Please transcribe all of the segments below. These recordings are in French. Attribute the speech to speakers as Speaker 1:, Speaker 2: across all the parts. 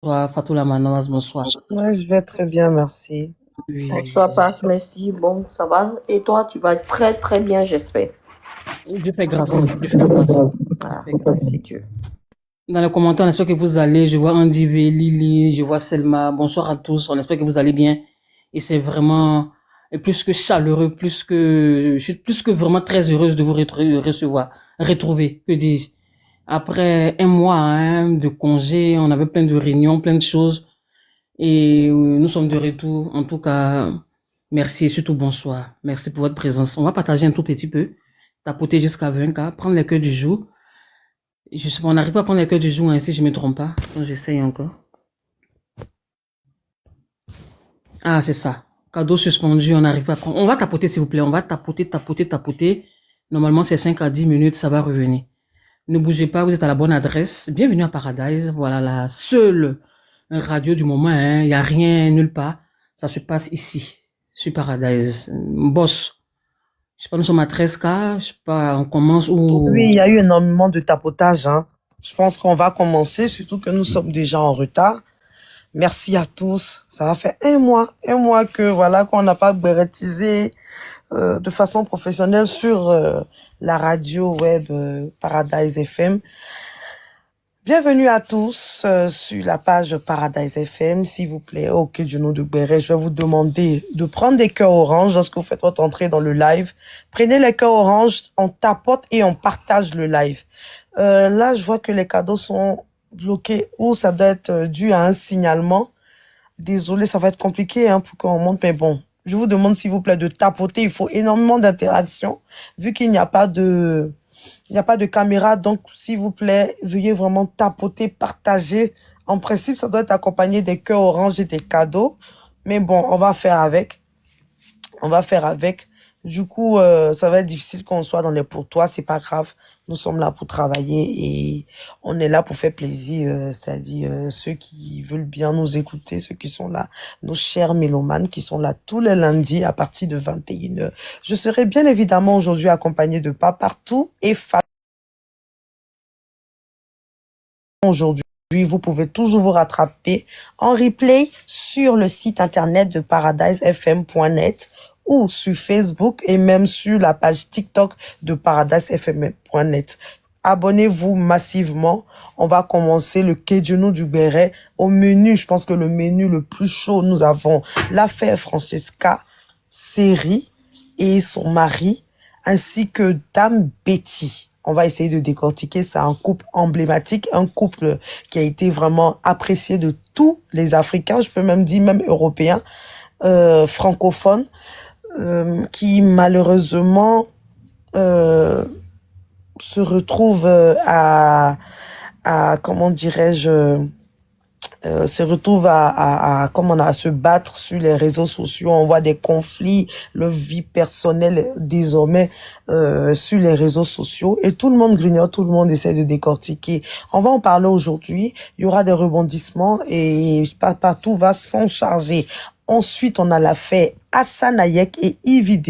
Speaker 1: Bonsoir, Fatou Lamanoise, bonsoir.
Speaker 2: Ouais, je vais très bien, merci.
Speaker 1: Oui,
Speaker 3: Bonsoir, passe, merci. Bon, ça va. Et toi, tu vas très, très bien, j'espère.
Speaker 1: Dieu fait grâce, Dieu fait grâce, Dieu
Speaker 3: Ah,
Speaker 1: fait grâce.
Speaker 3: merci Dieu.
Speaker 1: Dans les commentaires, on espère que vous allez. Je vois Andy V, Lily, je vois Selma. Bonsoir à tous, on espère que vous allez bien. Et c'est vraiment plus que chaleureux, je suis plus que vraiment très heureuse de vous recevoir, retrouver, que dis-je. Après un mois hein, de congé, on avait plein de réunions, plein de choses. Et nous sommes de retour. En tout cas, merci et surtout bonsoir. Merci pour votre présence. On va partager un tout petit peu, tapoter jusqu'à 20K, prendre les cœurs du jour. Je sais pas, on n'arrive pas à prendre les cœurs du jour, hein, si je me trompe pas. Donc j'essaye encore. Ah, c'est ça. Cadeau suspendu, on n'arrive pas à prendre. On va tapoter, s'il vous plaît. On va tapoter, tapoter, tapoter. Normalement, c'est 5 à 10 minutes, ça va revenir. Ne bougez pas, vous êtes à la bonne adresse. Bienvenue à Paradise. Voilà la seule radio du moment. Il n'y a rien nulle part. Ça se passe ici, sur Paradise. Boss, je sais pas, nous sommes à 13K. Je sais pas, on commence
Speaker 2: Oui,
Speaker 1: ou...
Speaker 2: il y a eu énormément de tapotage, hein. Je pense qu'on va commencer, surtout que nous sommes déjà en retard. Merci à tous. Ça va faire un mois que voilà qu'on n'a pas bérétisé de façon professionnelle sur la radio web Paradise FM. Bienvenue à tous sur la page Paradise FM, s'il vous plaît. Ok, Juno de Béret, je vais vous demander de prendre des cœurs orange lorsque vous faites votre entrée dans le live. Prenez les cœurs orange, on tapote et on partage le live. Là, je vois que les cadeaux sont bloqués ou ça doit être dû à un signalement. Désolé, ça va être compliqué hein, pour qu'on monte, mais bon. Je vous demande s'il vous plaît de tapoter. Il faut énormément d'interaction vu qu'il n'y a pas de... Il n'y a pas de caméra, donc s'il vous plaît, veuillez vraiment tapoter, partager. En principe, ça doit être accompagné des cœurs orange et des cadeaux. Mais bon, on va faire avec. On va faire avec. Du coup, ça va être difficile qu'on soit dans les pourtois, c'est pas grave. Nous sommes là pour travailler et on est là pour faire plaisir, c'est-à-dire ceux qui veulent bien nous écouter, ceux qui sont là, nos chers mélomanes qui sont là tous les lundis à partir de 21h. Je serai bien évidemment aujourd'hui accompagnée de Papartout et Fab. Aujourd'hui, vous pouvez toujours vous rattraper en replay sur le site internet de paradisefm.net ou sur Facebook et même sur la page TikTok de paradisefm.net. Abonnez-vous massivement. On va commencer le Kedjono du Béret. Au menu, je pense que le menu le plus chaud, nous avons l'affaire Francesca Seri et son mari, ainsi que Dame Betty. On va essayer de décortiquer. C'est un couple emblématique, un couple qui a été vraiment apprécié de tous les Africains, je peux même dire même européens, francophones, qui malheureusement se retrouvent à comment dirais-je, se retrouvent à se battre sur les réseaux sociaux. On voit des conflits, leur vie personnelle désormais sur les réseaux sociaux et tout le monde grignote, tout le monde essaie de décortiquer. On va en parler aujourd'hui. Il y aura des rebondissements et partout va s'en charger. Ensuite, on a l'affaire Hassan Ayek et Yves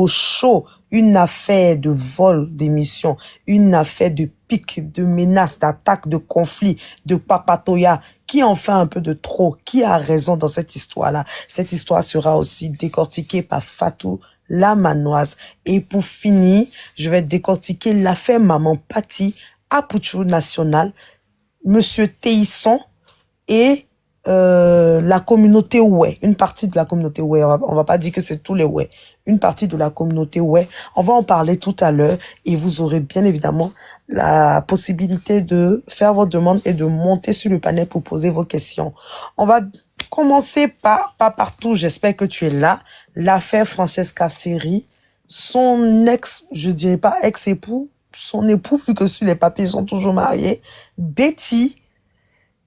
Speaker 2: chaud. Une affaire de vol d'émission, une affaire de pique, de menace, d'attaque, de conflit, de papatoya. Qui en fait un peu de trop? Qui a raison dans cette histoire-là? Cette histoire sera aussi décortiquée par Fatou Lamanoise. Et pour finir, je vais décortiquer l'affaire Maman Patti à Pouchou National, Monsieur Théisson et la communauté ouais, une partie de la communauté ouais, on va pas dire que c'est tous les ouais, une partie de la communauté ouais, on va en parler tout à l'heure et vous aurez bien évidemment la possibilité de faire vos demandes et de monter sur le panel pour poser vos questions. On va commencer par partout, j'espère que tu es là, l'affaire Francesca Seri, son ex, je dirais pas ex-époux, son époux, vu que sur les papiers ils sont toujours mariés, Betty,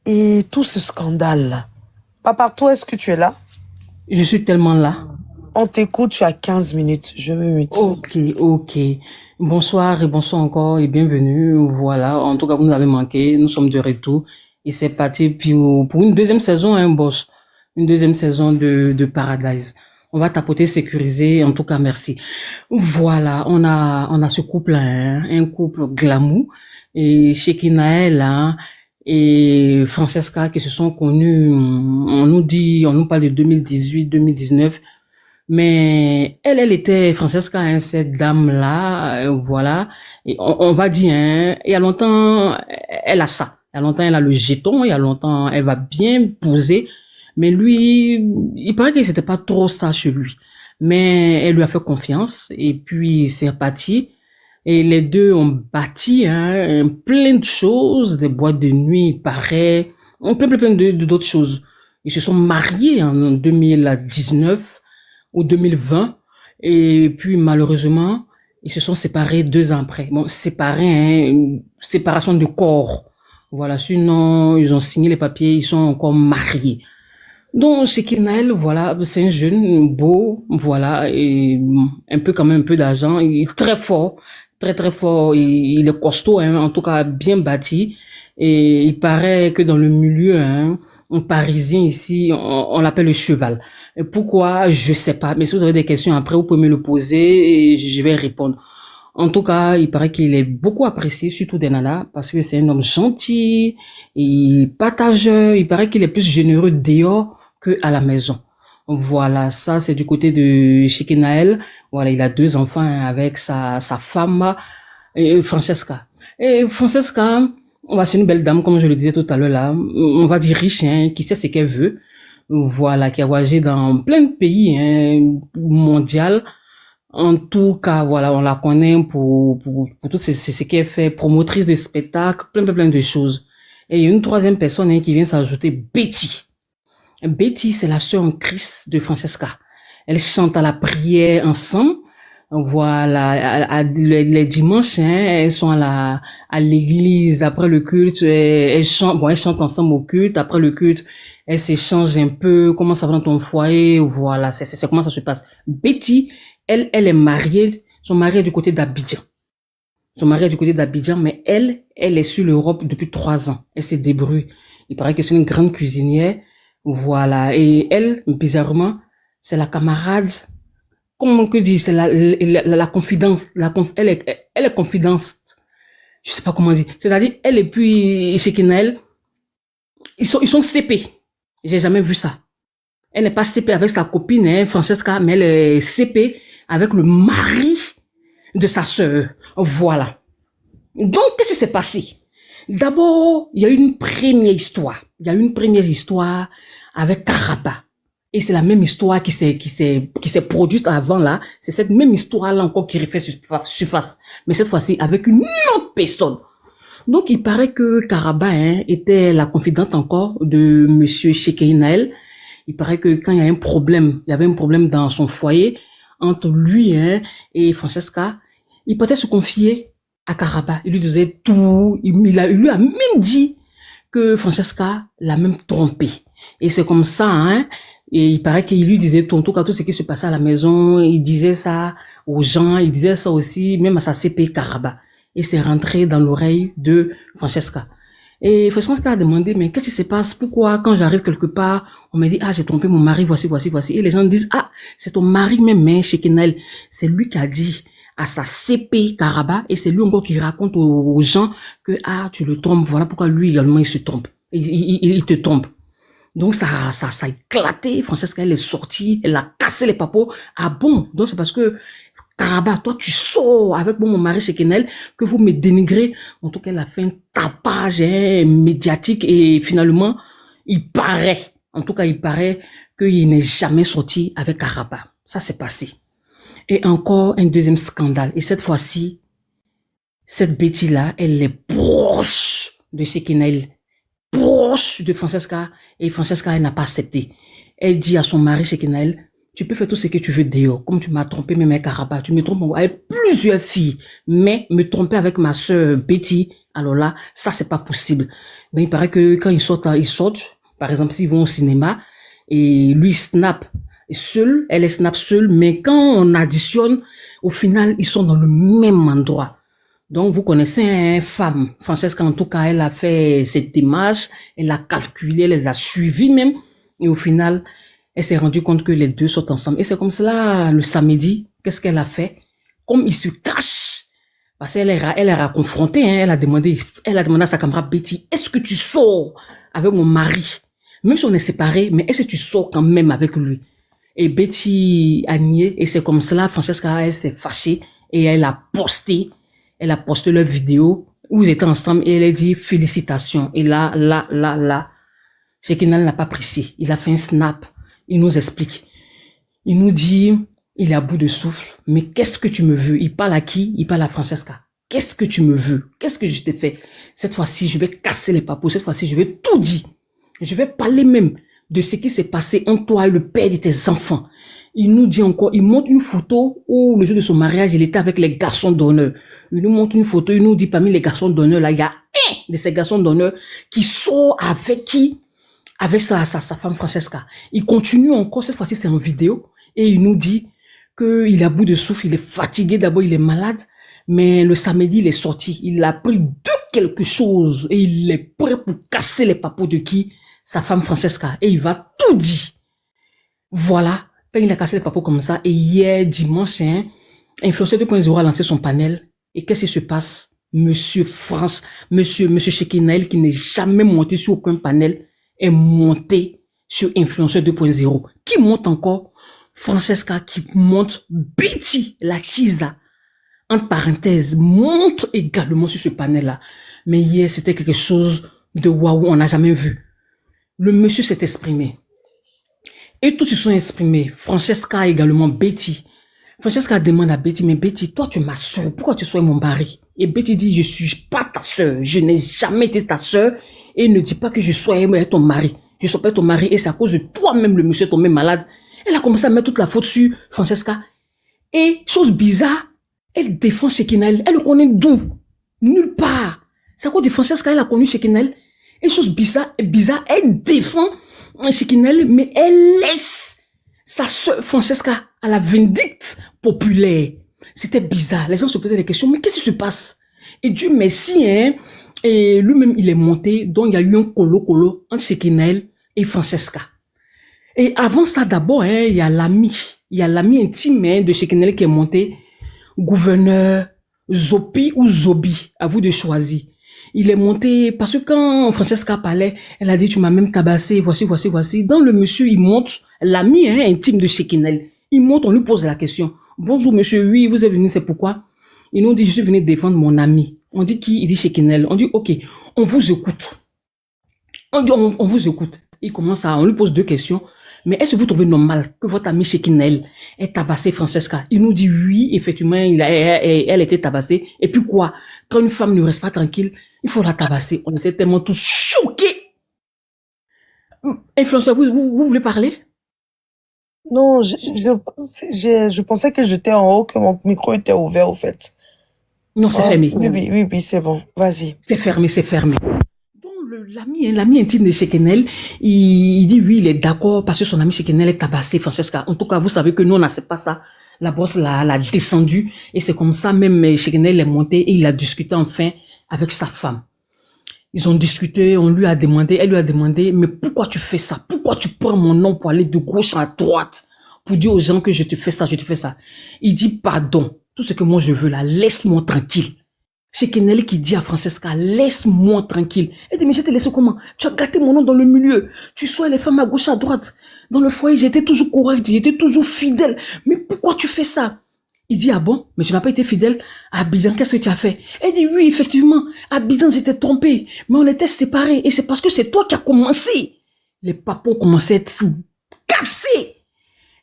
Speaker 2: et tout ce scandale. Papartout, est-ce que tu es là?
Speaker 1: Je suis tellement là.
Speaker 2: On t'écoute, tu as 15 minutes. Je me mute.
Speaker 1: Ok. Bonsoir et bonsoir encore et bienvenue. Voilà, en tout cas, vous nous avez manqué. Nous sommes de retour. Et c'est parti pour une deuxième saison, hein, boss. Une deuxième saison de Paradise. On va tapoter, sécuriser. En tout cas, merci. Voilà, on a ce couple, hein, un couple glamour. Et Shekina est là. et Francesca qui se sont connus, on nous parle de 2018, 2019, mais elle était Francesca, hein, cette dame-là, voilà, et on va dire, hein, il y a longtemps, elle a ça, il y a longtemps, elle a le jeton, il y a longtemps, elle va bien poser, mais lui, il paraît que c'était pas trop ça chez lui, mais elle lui a fait confiance, et puis c'est reparti. Et les deux ont bâti hein, plein de choses, des boîtes de nuit, il paraît, plein d'autres choses. Ils se sont mariés en 2019 ou 2020 et puis malheureusement, ils se sont séparés 2 ans après. Bon, séparés, hein, une séparation de corps. Voilà, sinon ils ont signé les papiers, ils sont encore mariés. Donc, Shekil Naël, voilà, c'est un jeune beau, voilà, et un peu quand même un peu d'argent, il est très fort, très fort, il est costaud, hein, en tout cas bien bâti, et il paraît que dans le milieu, hein, un Parisien ici, on l'appelle le cheval. Et pourquoi? Je sais pas, mais si vous avez des questions après, vous pouvez me le poser et je vais répondre. En tout cas, il paraît qu'il est beaucoup apprécié, surtout des nanas, parce que c'est un homme gentil, et partageur, il paraît qu'il est plus généreux dehors que à la maison. Voilà, ça c'est du côté de Shekinaël. Voilà, il a 2 enfants hein, avec sa femme, Francesca. Et Francesca, c'est une belle dame, comme je le disais tout à l'heure là, on va dire riche, hein, qui sait ce qu'elle veut. Voilà, qui a voyagé dans plein de pays hein, mondial. En tout cas, voilà, on la connaît pour tout ce qu'elle fait, promotrice de spectacles, plein de choses. Et il y a une troisième personne hein, qui vient s'ajouter, Betty. Betty, c'est la sœur en Christ de Francesca. Elle chante à la prière ensemble. Voilà, les dimanches, hein, elles sont à l'église après le culte. Elles chantent ensemble au culte. Après le culte, elles s'échangent un peu. Comment ça va dans ton foyer? Voilà, c'est comment ça se passe. Betty, elle est mariée. Son mari est du côté d'Abidjan. Mais elle est sur l'Europe depuis 3 ans. Elle s'est débrouille. Il paraît que c'est une grande cuisinière. Voilà. Et elle, bizarrement, c'est la camarade, comment on peut dire, c'est la confidence, elle est confidence. Je sais pas comment dire. C'est-à-dire, elle et puis Shekinaël, ils sont CP. J'ai jamais vu ça. Elle n'est pas CP avec sa copine, hein, Francesca, mais elle est CP avec le mari de sa sœur. Voilà. Donc, qu'est-ce qui s'est passé? D'abord, il y a une première histoire. Avec Karaba. Et c'est la même histoire qui s'est produite avant là. C'est cette même histoire là encore qui refait surface. Mais cette fois-ci avec une autre personne. Donc, il paraît que Karaba hein, était la confidente encore de monsieur Shekinaël. Il paraît que quand il y avait un problème dans son foyer entre lui hein, et Francesca, il peut se confier à Karaba. Il lui disait tout. Il lui a même dit que Francesca l'a même trompé. Et c'est comme ça, hein. Et il paraît qu'il lui disait tout, en tout cas, tout ce qui se passait à la maison. Il disait ça aux gens. Il disait ça aussi, même à sa CP Karaba. Et c'est rentré dans l'oreille de Francesca. Et Francesca a demandé, mais qu'est-ce qui se passe? Pourquoi, quand j'arrive quelque part, on me dit, j'ai trompé mon mari, voici. Et les gens disent, c'est ton mari même, hein, Shekinaël. C'est lui qui a dit à sa CP Karaba, et c'est lui encore qui raconte aux gens que, tu le trompes, voilà pourquoi lui également il se trompe. Il te trompe. Donc ça a éclaté, Francesca elle est sortie, elle a cassé les papeaux. Ah bon? Donc c'est parce que Karaba, toi tu sors avec mon mari Shekinaël que vous me dénigrez. En tout cas, elle a fait un tapage hein, médiatique et finalement, il paraît qu'il n'est jamais sorti avec Karaba. Ça s'est passé. Et encore un deuxième scandale. Et cette fois-ci, cette Betty-là, elle est proche de Shekinaël, proche de Francesca, et Francesca, elle n'a pas accepté. Elle dit à son mari Shekinaël, tu peux faire tout ce que tu veux dehors, comme tu m'as trompé même avec Karaba, tu me trompes avec plusieurs filles, mais me tromper avec ma sœur Betty, alors là, ça c'est pas possible. Donc il paraît que quand ils sortent, par exemple s'ils vont au cinéma, et lui snap seul, elle est snap seule, mais quand on additionne, au final, ils sont dans le même endroit. Donc, vous connaissez une femme, Francesca, en tout cas, elle a fait cette image, elle a calculé, elle les a suivis même, et au final, elle s'est rendue compte que les deux sont ensemble. Et c'est comme cela, le samedi, qu'est-ce qu'elle a fait? Comme ils se cachent Parce elle a confronté, hein, elle a demandé à sa camarade Betty, est-ce que tu sors avec mon mari? Même si on est séparés, mais est-ce que tu sors quand même avec lui? Et Betty a nié, et c'est comme cela, Francesca, elle s'est fâchée, et elle a posté leur vidéo où ils étaient ensemble, et elle a dit félicitations. Et là, Shekinah n'a pas apprécié. Il a fait un snap, il nous explique. Il nous dit, il est à bout de souffle, mais qu'est-ce que tu me veux? Il parle à qui? Il parle à Francesca. Qu'est-ce que tu me veux? Qu'est-ce que je t'ai fait? Cette fois-ci, je vais casser les papous. Cette fois-ci, je vais tout dire. Je vais parler même de ce qui s'est passé entre toi et le père de tes enfants. Il nous dit encore, il montre une photo où le jour de son mariage, il était avec les garçons d'honneur. Il nous montre une photo, il nous dit parmi les garçons d'honneur, là, il y a un de ces garçons d'honneur qui sort avec qui? Avec sa femme Francesca. Il continue encore, cette fois-ci c'est en vidéo, et il nous dit qu'il est à bout de souffle, il est fatigué, d'abord il est malade, mais le samedi il est sorti, il a pris de quelque chose, et il est prêt pour casser les papous de qui? Sa femme Francesca, et il va tout dire. Voilà, quand il a cassé les papous comme ça, et hier, dimanche, hein, Influenceur 2.0 a lancé son panel, et qu'est-ce qui se passe? Monsieur Shekinah, qui n'est jamais monté sur aucun panel, est monté sur Influenceur 2.0. Qui monte encore? Francesca, qui monte Betty, la Kisa, entre parenthèses, monte également sur ce panel-là. Mais hier, c'était quelque chose de waouh, on n'a jamais vu. Le monsieur s'est exprimé. Et tous se sont exprimés. Francesca également, Betty. Francesca demande à Betty, mais Betty, toi tu es ma soeur, pourquoi tu sois mon mari? Et Betty dit, je suis pas ta soeur, je n'ai jamais été ta soeur, et ne dis pas que je sois ton mari. Je ne sois pas ton mari, et c'est à cause de toi-même le monsieur est tombé malade. Elle a commencé à mettre toute la faute sur Francesca. Et chose bizarre, elle défend Shekinah, elle le connaît d'où? Nulle part. C'est à cause de Francesca, elle a connu Shekinah. Et chose bizarre, elle défend Shekinah, mais elle laisse sa soeur Francesca à la vindicte populaire. C'était bizarre. Les gens se posaient des questions, mais qu'est-ce qui se passe? Et Dieu merci, hein, et lui-même, il est monté, donc il y a eu un colo entre Shekinah et Francesca. Et avant ça, d'abord, hein, il y a l'ami intime, hein, de Shekinah qui est monté, gouverneur Zopi ou Zobi, à vous de choisir. Il est monté, parce que quand Francesca parlait, elle a dit, tu m'as même tabassé, voici. Dans le monsieur, il monte, l'ami, hein, intime de Shekinah. Il monte, on lui pose la question. Bonjour monsieur, oui, vous êtes venu, c'est pourquoi? Il nous dit, je suis venu défendre mon ami. On dit qui? Il dit Shekinah. On dit, ok, on vous écoute. On dit, on vous écoute. On lui pose deux questions. Mais est-ce que vous trouvez normal que votre ami Shekinah ait tabassé Francesca? Il nous dit oui, effectivement, elle était tabassée. Et puis quoi? Quand une femme ne reste pas tranquille, il faut la tabasser. On était tellement tous choqués. Influenceur, vous voulez parler?
Speaker 2: Non, je pensais que j'étais en haut, que mon micro était ouvert, au fait.
Speaker 1: Non, c'est fermé.
Speaker 2: Oui, c'est bon. Vas-y.
Speaker 1: C'est fermé. Donc, l'ami intime de Shekinah, il dit oui, il est d'accord parce que son ami Shekinah est tabassé, Francesca. En tout cas, vous savez que nous, on n'a pas ça. La bosse l'a descendu et c'est comme ça même Shekinah est monté et il a discuté enfin avec sa femme. Ils ont discuté, elle lui a demandé, mais pourquoi tu fais ça? Pourquoi tu prends mon nom pour aller de gauche à droite? Pour dire aux gens que je te fais ça. Il dit pardon. Tout ce que moi je veux là, laisse-moi tranquille. Shekinah qui dit à Francesca, laisse-moi tranquille. Elle dit, mais je t'ai laissé comment? Tu as gâté mon nom dans le milieu. Tu sois les femmes à gauche, à droite. Dans le foyer, j'étais toujours correct, j'étais toujours fidèle. Mais pourquoi tu fais ça? Il dit, ah bon, mais tu n'as pas été fidèle à Abidjan, qu'est-ce que tu as fait? Elle dit, oui, effectivement, à Abidjan, j'étais trompée, mais on était séparés, et c'est parce que c'est toi qui as commencé. Les papons commençaient à être cassés.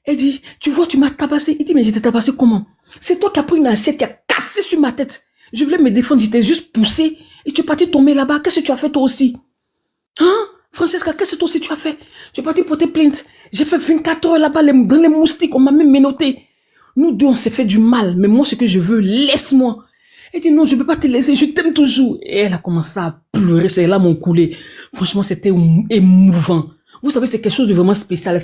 Speaker 1: Elle dit, tu vois, tu m'as tabassé. Il dit, mais j'étais tabassé comment? C'est toi qui as pris une assiette qui a cassé sur ma tête. Je voulais me défendre, j'étais juste poussé, et tu es parti tomber là-bas. Qu'est-ce que tu as fait toi aussi? Hein? Francesca, qu'est-ce que toi aussi tu as fait? Tu es parti porter plainte. J'ai fait 24 heures là-bas, dans les moustiques, on m'a même menotté. Nous deux, on s'est fait du mal, mais moi, ce que je veux, laisse-moi. Elle dit, non, je ne peux pas te laisser, je t'aime toujours. Et elle a commencé à pleurer, ses larmes ont coulé. Franchement, c'était émouvant. Vous savez, c'est quelque chose de vraiment spécial.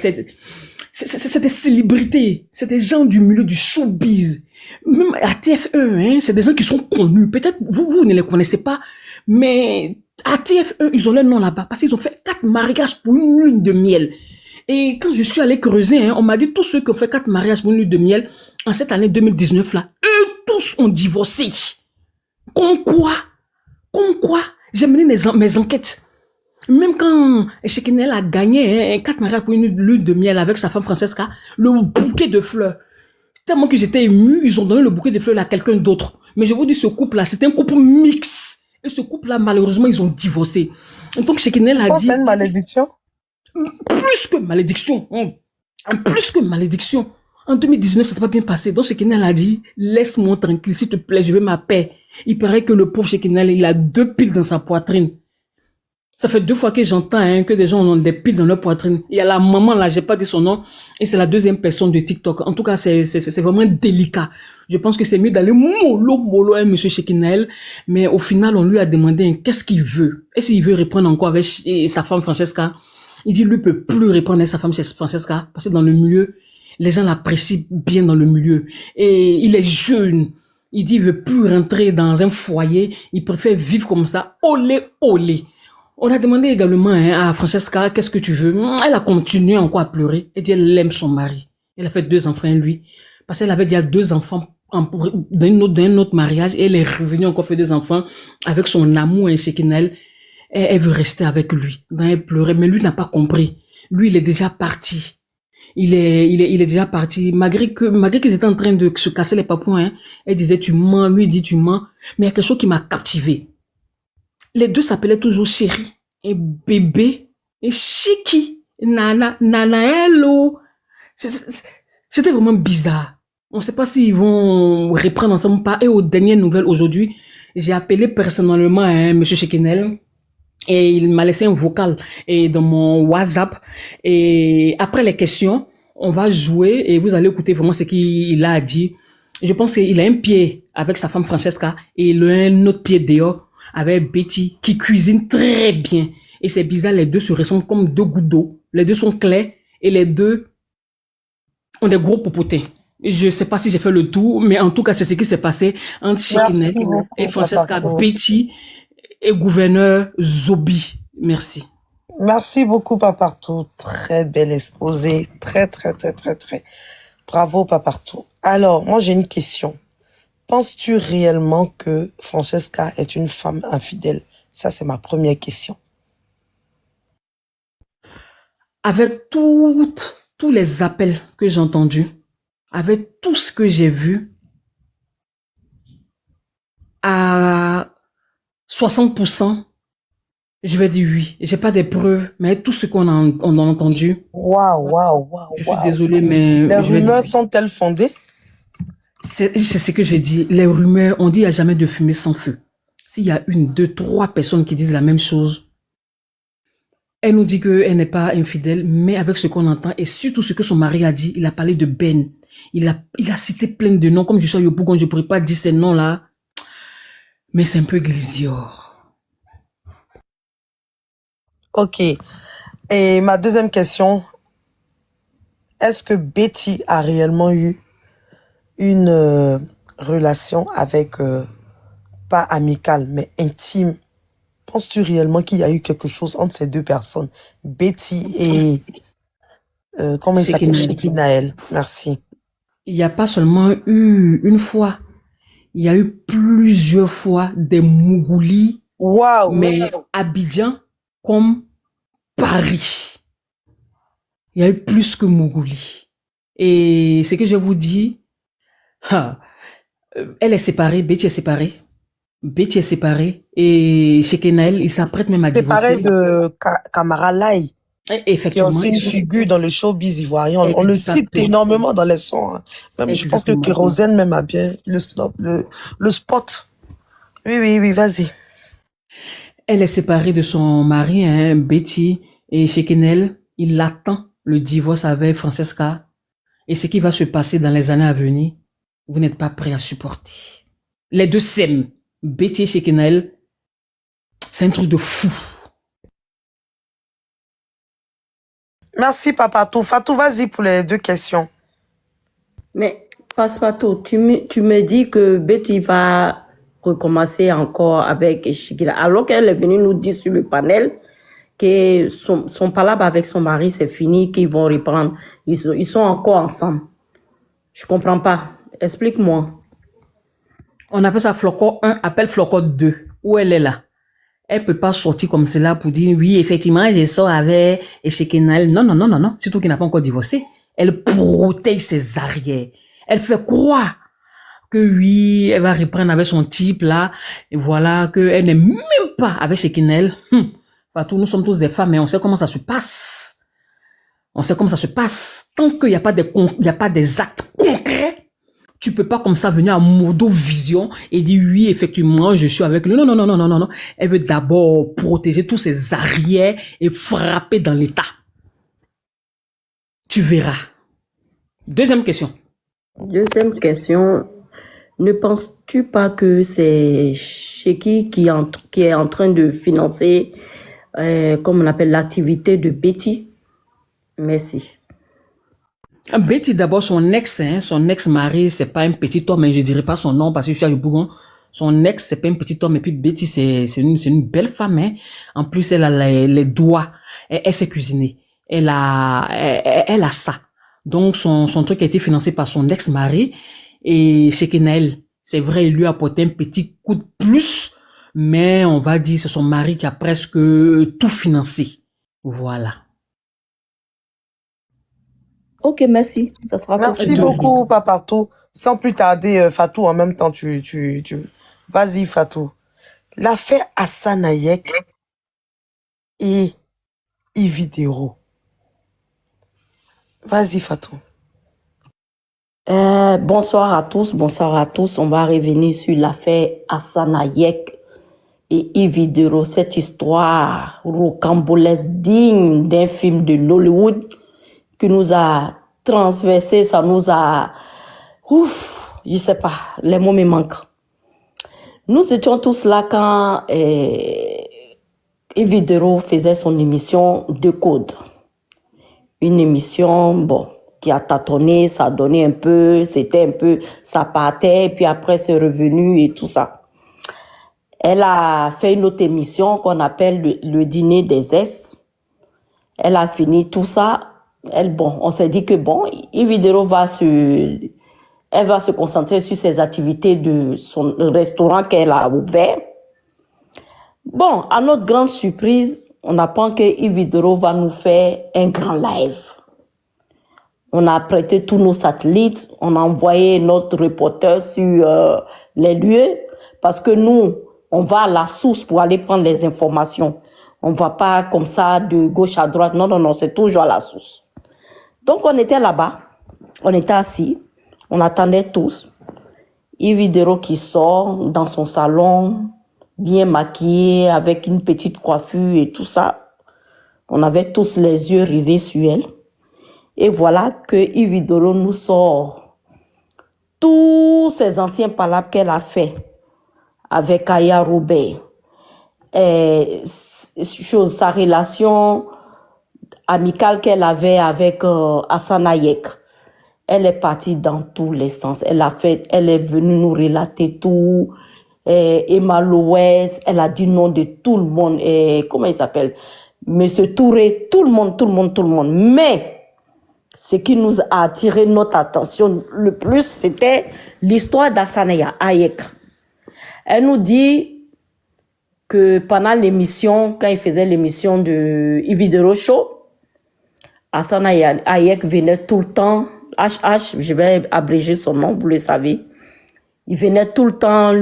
Speaker 1: C'est des célébrités, c'est des gens du milieu du showbiz. Même à TF1, hein, c'est des gens qui sont connus. Peut-être vous ne les connaissez pas, mais à TF1, ils ont leur nom là-bas parce qu'ils ont fait 4 mariages pour une lune de miel. Et quand je suis allée creuser, hein, on m'a dit tous ceux qui ont fait 4 mariages pour une lune de miel en cette année 2019 là, eux tous ont divorcé. Comme quoi? Comme quoi? J'ai mené mes enquêtes. Même quand Shekinel a gagné 4 mariages pour une lune de miel avec sa femme Francesca, le bouquet de fleurs. Tellement que j'étais ému, ils ont donné le bouquet de fleurs à quelqu'un d'autre. Mais je vous dis, ce couple-là, c'était un couple mixte. Et ce couple-là, malheureusement, ils ont divorcé. Donc Shekinel a dit...
Speaker 2: C'est une malédiction?
Speaker 1: Plus que malédiction. Plus que malédiction. En 2019, ça s'est pas bien passé. Donc Shekinel a dit, laisse-moi tranquille, s'il te plaît, je veux ma paix. Il paraît que le pauvre Shekinel, il a 2 piles dans sa poitrine. Ça fait 2 fois que j'entends que des gens ont des piles dans leur poitrine. Il y a la maman là, j'ai pas dit son nom, et c'est la 2e personne de TikTok. En tout cas, c'est vraiment délicat. Je pense que c'est mieux d'aller mollo monsieur Shekinel, mais au final, on lui a demandé qu'est-ce qu'il veut. Est-ce qu'il veut reprendre encore avec sa femme Francesca? Il dit lui peut plus reprendre avec sa femme Francesca parce que dans le milieu, les gens l'apprécient bien dans le milieu et il est jeune. Il dit il veut plus rentrer dans un foyer, il préfère vivre comme ça. Olé olé. On a demandé également à Francesca, qu'est-ce que tu veux? Elle a continué encore à pleurer. Elle dit, elle aime son mari. Elle a fait 2 enfants, lui. Parce qu'elle avait déjà 2 enfants d'un autre mariage. Et elle est revenue encore faire 2 enfants avec son amour Shekinel. Elle veut rester avec lui. Donc elle pleurait, mais lui n'a pas compris. Lui, il est déjà parti. Il est déjà parti. Malgré qu'ils étaient en train de se casser les papouins, elle disait, tu mens. Lui, il dit, tu mens. Mais il y a quelque chose qui m'a captivé. Les 2 s'appelaient toujours chérie et bébé et Chiki, Nana, hello. C'était vraiment bizarre. On ne sait pas s'ils vont reprendre ensemble ou pas. Et aux dernières nouvelles aujourd'hui, j'ai appelé personnellement monsieur Shekinel et il m'a laissé un vocal dans mon WhatsApp. Et après les questions, on va jouer et vous allez écouter vraiment ce qu'il a dit. Je pense qu'il a un pied avec sa femme Francesca et il a un autre pied dehors avec Betty qui cuisine très bien. Et c'est bizarre, les 2 se ressemblent comme 2 gouttes d'eau. Les 2 sont clairs et les 2 ont des gros popotins. Je ne sais pas si j'ai fait le tour, mais en tout cas, c'est ce qui s'est passé entre Shekinel et Francesca, Betty et gouverneur Zobi. Merci.
Speaker 2: Merci beaucoup, Papartou. Très bel exposé. Très. Bravo, Papartou. Alors, moi, j'ai une question. Penses-tu réellement que Francesca est une femme infidèle? Ça, c'est ma première question.
Speaker 1: Avec tous les appels que j'ai entendus, avec tout ce que j'ai vu, à 60%, je vais dire oui. J'ai pas des preuves, mais tout ce qu'on a entendu.
Speaker 2: Waouh.
Speaker 1: Je suis désolée, mais...
Speaker 2: Les rumeurs sont-elles fondées?
Speaker 1: C'est ce que j'ai dit. Les rumeurs, on dit il n'y a jamais de fumée sans feu. S'il y a 1, 2, 3 personnes qui disent la même chose, elle nous dit qu'elle n'est pas infidèle, mais avec ce qu'on entend, et surtout ce que son mari a dit, il a parlé de Ben. Il a cité plein de noms, comme je suis au Yopougon, je ne pourrais pas dire ces noms-là, mais c'est un peu glisior.
Speaker 2: Ok. Et ma deuxième question, est-ce que Betty a réellement eu une relation avec, pas amicale, mais intime? Penses-tu réellement qu'il y a eu quelque chose entre ces 2 personnes, Betty et comment il s'appelle? Shekinel. Merci.
Speaker 1: Il n'y a pas seulement eu une fois, il y a eu plusieurs fois des mougoulis, mais Abidjan comme Paris. Il y a eu plus que mougoulis. Et ce que je vous dis, elle est séparée, Betty est séparée. Betty est séparée et Shekinel, il s'apprête même à divorcer.
Speaker 2: Séparée de Camara Lai.
Speaker 1: Effectivement.
Speaker 2: Qui est aussi une figure dans le showbiz ivoirien. On le cite énormément dans les sons. Hein. Même, je pense que Kérosène même a bien le spot. Oui, vas-y.
Speaker 1: Elle est séparée de son mari, Betty, et Shekinel, il attend le divorce avec Francesca. Et ce qui va se passer dans les années à venir, vous n'êtes pas prêts à supporter. Les 2 s'aiment. Betty et Shekinel, c'est un truc de fou.
Speaker 2: Merci, Papartou. Fatou, vas-y pour les 2 questions.
Speaker 3: Mais, Passepartout, tu me dis que Betty va recommencer encore avec Shikila, alors qu'elle est venue nous dire sur le panel que son palabre avec son mari, c'est fini, qu'ils vont reprendre. Ils sont encore ensemble. Je comprends pas. Explique-moi.
Speaker 1: On appelle ça flocon 1, appelle flocon 2. Où elle est là? Elle peut pas sortir comme cela pour dire, oui, effectivement, je sors avec Echekenal. Non, non, non, non, non. Surtout qu'il n'a pas encore divorcé. Elle protège ses arrières. Elle fait croire que oui, elle va reprendre avec son type là. Et voilà, qu'elle n'est même pas avec Shekinel. Fatou, nous sommes tous des femmes et on sait comment ça se passe. On sait comment ça se passe. Tant qu'il n'y a pas des actes concrets, tu peux pas comme ça venir à modo vision et dire oui, effectivement, je suis avec lui. Non, non, non, non, non, non, non. Elle veut d'abord protéger tous ses arrières et frapper dans l'état. Tu verras. Deuxième question.
Speaker 3: Deuxième question. Ne penses-tu pas que c'est Sheki qui est en train de financer, comme on appelle, l'activité de Betty? Merci.
Speaker 1: Betty, d'abord, son ex-mari, c'est pas un petit homme, mais je dirais pas son nom parce que je suis à Bougon. Son ex, c'est pas un petit homme, et puis Betty, c'est une belle femme, hein. En plus, elle a les doigts, elle sait cuisiner. Elle a ça. Donc, son truc a été financé par son ex-mari, et chez Kenel, c'est vrai, il lui a apporté un petit coup de plus, mais on va dire, c'est son mari qui a presque tout financé. Voilà.
Speaker 3: Ok, merci. Ça sera
Speaker 2: Merci
Speaker 1: De
Speaker 2: beaucoup,
Speaker 1: rien.
Speaker 2: Papartou. Sans plus tarder, Fatou, en même temps, vas-y, Fatou. L'affaire Hassan Hayek et Ividero. Vas-y, Fatou.
Speaker 3: Bonsoir à tous, bonsoir à tous. On va revenir sur l'affaire Hassan Hayek et Ividero, cette histoire rocambolesque digne d'un film de l'Hollywood qui nous a transversé, ça nous a... Ouf, je sais pas, les mots me manquent. Nous étions tous là quand Ividero faisait son émission de code. Une émission, bon, qui a tâtonné, ça a donné un peu, c'était un peu, ça partait, puis après c'est revenu et tout ça. Elle a fait une autre émission qu'on appelle le dîner des S. Elle a fini tout ça. On s'est dit que bon, Ividero elle va se concentrer sur ses activités de son restaurant qu'elle a ouvert. Bon, à notre grande surprise, on apprend que Ividero va nous faire un grand live. On a prêté tous nos satellites, on a envoyé notre reporter sur les lieux parce que nous, on va à la source pour aller prendre les informations. On ne va pas comme ça de gauche à droite. Non, non, non, c'est toujours à la source. Donc, on était là-bas, on était assis, on attendait tous. Ividero qui sort dans son salon, bien maquillée, avec une petite coiffure et tout ça. On avait tous les yeux rivés sur elle. Et voilà que Ividero nous sort tous ces anciens palabres qu'elle a fait avec Aya Robert. Sa relation amicale qu'elle avait avec Hassan Hayek. Elle est partie dans tous les sens. Elle est venue nous relater tout. Emma Loès, elle a dit non de tout le monde. Comment il s'appelle? Monsieur Touré, tout le monde. Mais ce qui nous a attiré notre attention le plus, c'était l'histoire d'Hassan Hayek. Elle nous dit que pendant l'émission, quand il faisait l'émission de Ividero Show, Hassan Hayek venait tout le temps, HH, je vais abréger son nom, vous le savez. Il venait tout le temps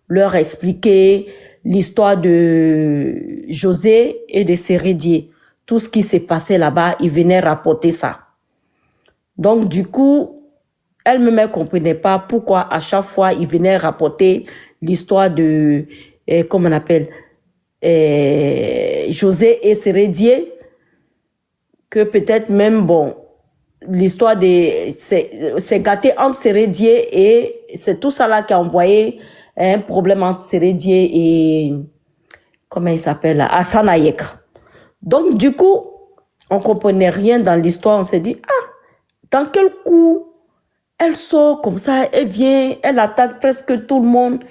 Speaker 3: leur expliquer l'histoire de José et de Sérédier. Tout ce qui s'est passé là-bas, il venait rapporter ça. Donc, du coup, elle-même ne comprenait pas pourquoi à chaque fois, il venait rapporter l'histoire de, comment on appelle, José et Sérédier, que peut-être même, bon, l'histoire c'est gâté entre Sérédier et c'est tout ça là qui a envoyé un problème entre Sérédier et, comment il s'appelle, Hassan Hayek. Donc, du coup, on ne comprenait rien dans l'histoire. On s'est dit, dans quel coup elle sort comme ça, elle vient, elle attaque presque tout le monde,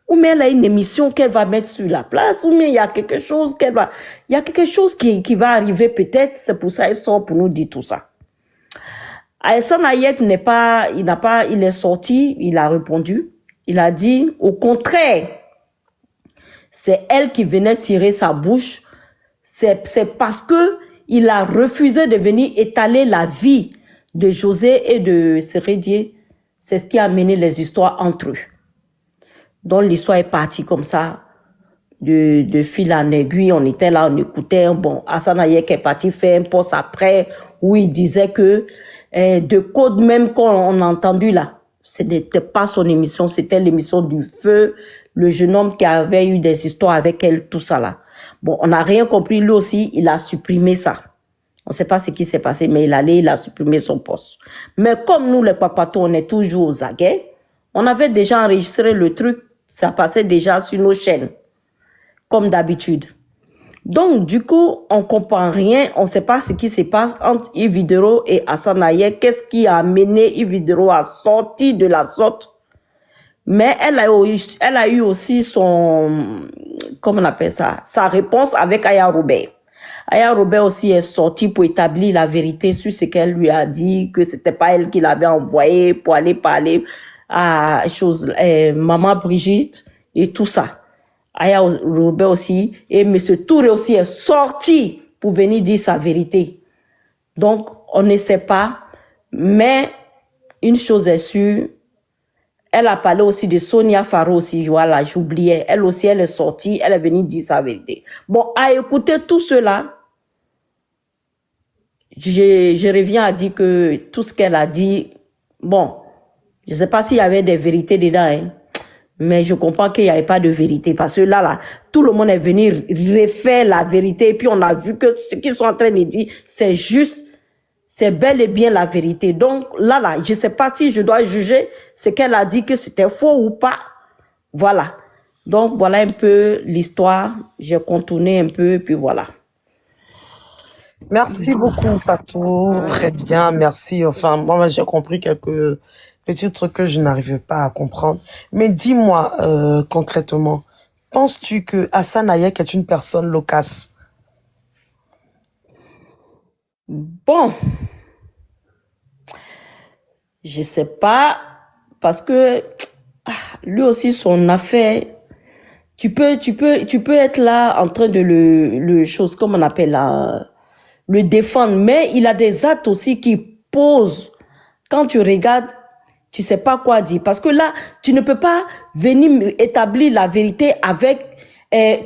Speaker 3: ou bien elle a une émission qu'elle va mettre sur la place, ou bien il y a quelque chose qui va arriver peut-être, c'est pour ça qu'elle sort pour nous dire tout ça. Hassan Hayek il est sorti, il a répondu, il a dit, au contraire, c'est elle qui venait tirer sa bouche. C'est parce que il a refusé de venir étaler la vie de José et de Sérédier. C'est ce qui a mené les histoires entre eux. Donc l'histoire est partie comme ça, de fil en aiguille. On était là, on écoutait. Bon, Hassan Hayek est parti faire un post après où il disait que de code même qu'on a entendu là, ce n'était pas son émission, c'était l'émission du feu, le jeune homme qui avait eu des histoires avec elle, tout ça là. Bon, on n'a rien compris, lui aussi, il a supprimé ça. On ne sait pas ce qui s'est passé, mais il a supprimé son poste. Mais comme nous, les papatos, on est toujours aux aguets, on avait déjà enregistré le truc, ça passait déjà sur nos chaînes, comme d'habitude. Donc, du coup, on ne comprend rien, on ne sait pas ce qui se passe entre Yves Videro et Hassan Hayek. Qu'est-ce qui a amené Yves Videro à sortir de la sorte? Mais elle a eu aussi son, comment on appelle ça, sa réponse avec Aya Robert. Aya Robert aussi est sortie pour établir la vérité sur ce qu'elle lui a dit, que c'était pas elle qui l'avait envoyé pour aller parler à Maman Brigitte et tout ça. Aya Robert aussi, et M. Touré aussi est sorti pour venir dire sa vérité. Donc, on ne sait pas, mais une chose est sûre, elle a parlé aussi de Sonia Faro aussi, voilà, j'oubliais. Elle aussi, elle est sortie, elle est venue dire sa vérité. Bon, à écouter tout cela, je reviens à dire que tout ce qu'elle a dit, bon, je ne sais pas s'il y avait des vérités dedans, hein, mais je comprends qu'il n'y avait pas de vérité. Parce que là, tout le monde est venu refaire la vérité. Et puis, on a vu que ce qu'ils sont en train de dire, c'est juste, c'est bel et bien la vérité. Donc, là, je ne sais pas si je dois juger ce qu'elle a dit, que c'était faux ou pas. Voilà. Donc, voilà un peu l'histoire. J'ai contourné un peu, et puis voilà.
Speaker 2: Merci beaucoup, Fatou. Très bien, merci. Enfin, moi, j'ai compris quelques petits trucs que je n'arrivais pas à comprendre. Mais dis-moi, concrètement, penses-tu que Hassan Hayek est une personne loquace?
Speaker 3: Bon, je sais pas, parce que lui aussi, son affaire, tu peux être là en train de le chose, comme on appelle là, le défendre, mais il a des actes aussi qui posent. Quand tu regardes, tu sais pas quoi dire. Parce que là, tu ne peux pas venir établir la vérité avec,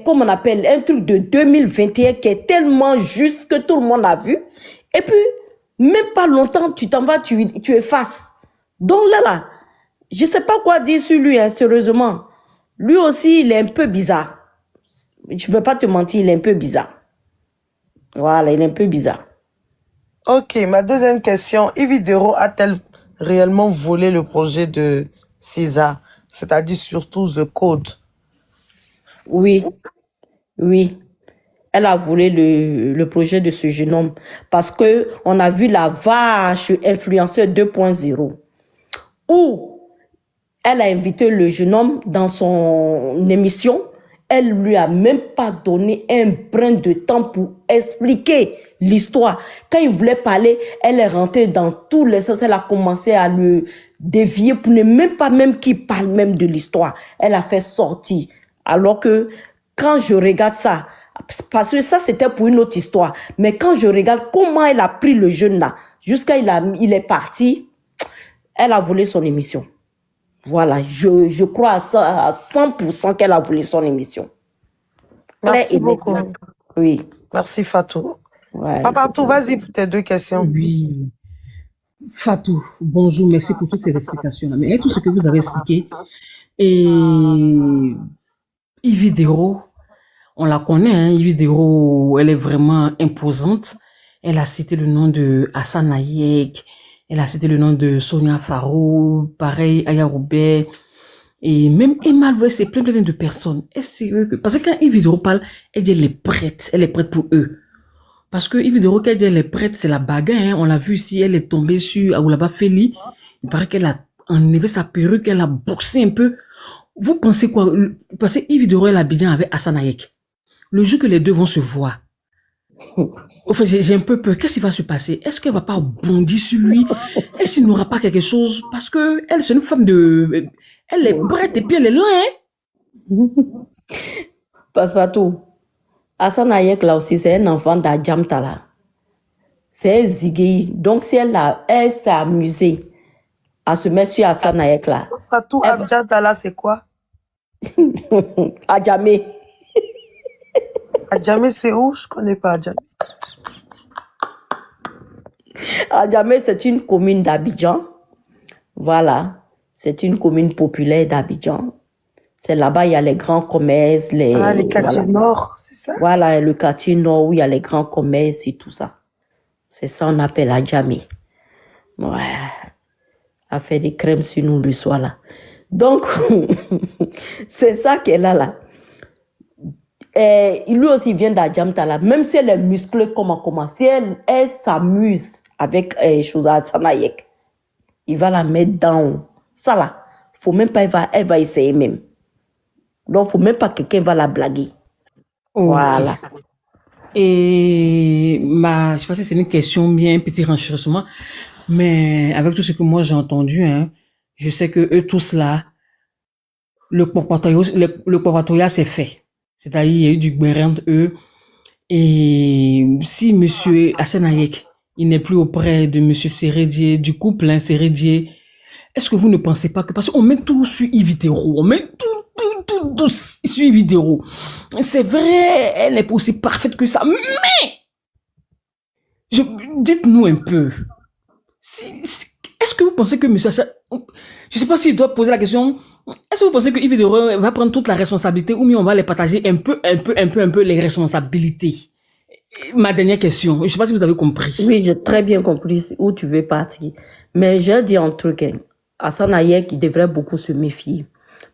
Speaker 3: comme on appelle, un truc de 2021 qui est tellement juste que tout le monde a vu. Et puis, même pas longtemps, tu t'en vas, tu effaces. Donc là, je sais pas quoi dire sur lui, hein, sérieusement. Lui aussi, il est un peu bizarre. Je ne veux pas te mentir, il est un peu bizarre. Voilà, il est un peu bizarre.
Speaker 2: Ok, ma deuxième question. Yves Videro a-t-elle réellement volé le projet de César, c'est-à-dire surtout The Code?
Speaker 3: Oui, oui. Elle a volé le projet de ce jeune homme parce que on a vu la vache influenceur 2.0 où elle a invité le jeune homme dans son émission. Elle lui a même pas donné un brin de temps pour expliquer l'histoire. Quand il voulait parler, elle est rentrée dans tous les sens. Elle a commencé à le dévier pour ne même pas même qu'il parle même de l'histoire. Elle a fait sortir. Alors que quand je regarde ça, parce que ça c'était pour une autre histoire, mais quand je regarde comment elle a pris le jeune là, jusqu'à il est parti, elle a volé son émission. Voilà, je crois à 100% qu'elle a voulu son émission.
Speaker 2: Merci beaucoup.
Speaker 3: Oui.
Speaker 2: Merci, Fatou.
Speaker 3: Ouais.
Speaker 2: Papatou, vas-y pour tes deux questions.
Speaker 1: Oui. Fatou, bonjour, merci pour toutes ces explications-là. Mais tout ce que vous avez expliqué, et Yves Videro, on la connaît, hein, Yves Videro, elle est vraiment imposante. Elle a cité le nom de Hassan Hayek, elle a cité le nom de Sonia Faro, pareil, Aya Robert, et même Emma Louest, c'est plein de personnes. Est-ce que, parce que quand Yves Videro parle, elle dit elle est prête pour eux. Parce que Yves Videro, quand elle dit elle est prête, c'est la bagarre, hein. On l'a vu ici, elle est tombée sur Aoulaba Feli. Il paraît qu'elle a enlevé sa perruque, elle a boxé un peu. Vous pensez quoi? Parce que Yves Videro, elle a Abidjan avec Hassan Hayek. Le jour que les deux vont se voir, Enfin, j'ai un peu peur. Qu'est-ce qui va se passer? Est-ce qu'elle va pas bondir sur lui? Est-ce qu'il n'aura pas quelque chose? Parce que elle, c'est une femme de... Elle est prête et puis elle est là, hein?
Speaker 3: Passe-partout. Hassan Ayek, là aussi, c'est un enfant d'Adjamtala. C'est un zigui. Donc, si elle s'est amusée à se mettre sur Hassan Ayek, là,
Speaker 2: Fatou
Speaker 3: elle
Speaker 2: Abdjatala, c'est quoi?
Speaker 3: Adjamé.
Speaker 2: Adjamé, c'est où? Je connais pas Adjamé.
Speaker 3: Adjamé, c'est une commune d'Abidjan. Voilà. C'est une commune populaire d'Abidjan. C'est là-bas, il y a les grands commerces,
Speaker 2: les
Speaker 3: voilà.
Speaker 2: quartiers nord, c'est ça?
Speaker 3: Voilà, le quartier nord où il y a les grands commerces et tout ça. C'est ça on appelle Adjamé. Ouais. A fait des crèmes sur nous le soir là. Donc, c'est ça qu'elle a là. Et lui aussi vient d'Adjamtala. Même si elle est musclée comment, si elle s'amuse avec Chosa Sanayek, il va la mettre dans ça là. Faut même pas, elle va essayer même. Donc, faut même pas que quelqu'un va la blaguer.
Speaker 1: Ok.
Speaker 3: Voilà.
Speaker 1: Et je sais pas si c'est une question bien, un petit renchérissement, mais avec tout ce que moi j'ai entendu, hein, je sais que eux tous là, le comportement c'est fait. C'est-à-dire, il y a eu du guerre entre eux. Et si monsieur Hassan Ayek, il n'est plus auprès de monsieur Sérédier, du couple, hein, Sérédier, est-ce que vous ne pensez pas que, parce qu'on met tout sur Yvidero, on met tout sur Yvidero. C'est vrai, elle est aussi parfaite que ça, mais, dites-nous un peu, est-ce que vous pensez que monsieur Hassan, je sais pas s'il doit poser la question, est-ce que vous pensez que Yvidero va prendre toute la responsabilité ou bien on va les partager un peu les responsabilités? Ma dernière question, je ne sais pas si vous avez compris.
Speaker 3: Oui, j'ai très bien compris où tu veux partir. Mais j'ai dit un truc, hein. Hassan Ayek, il devrait beaucoup se méfier.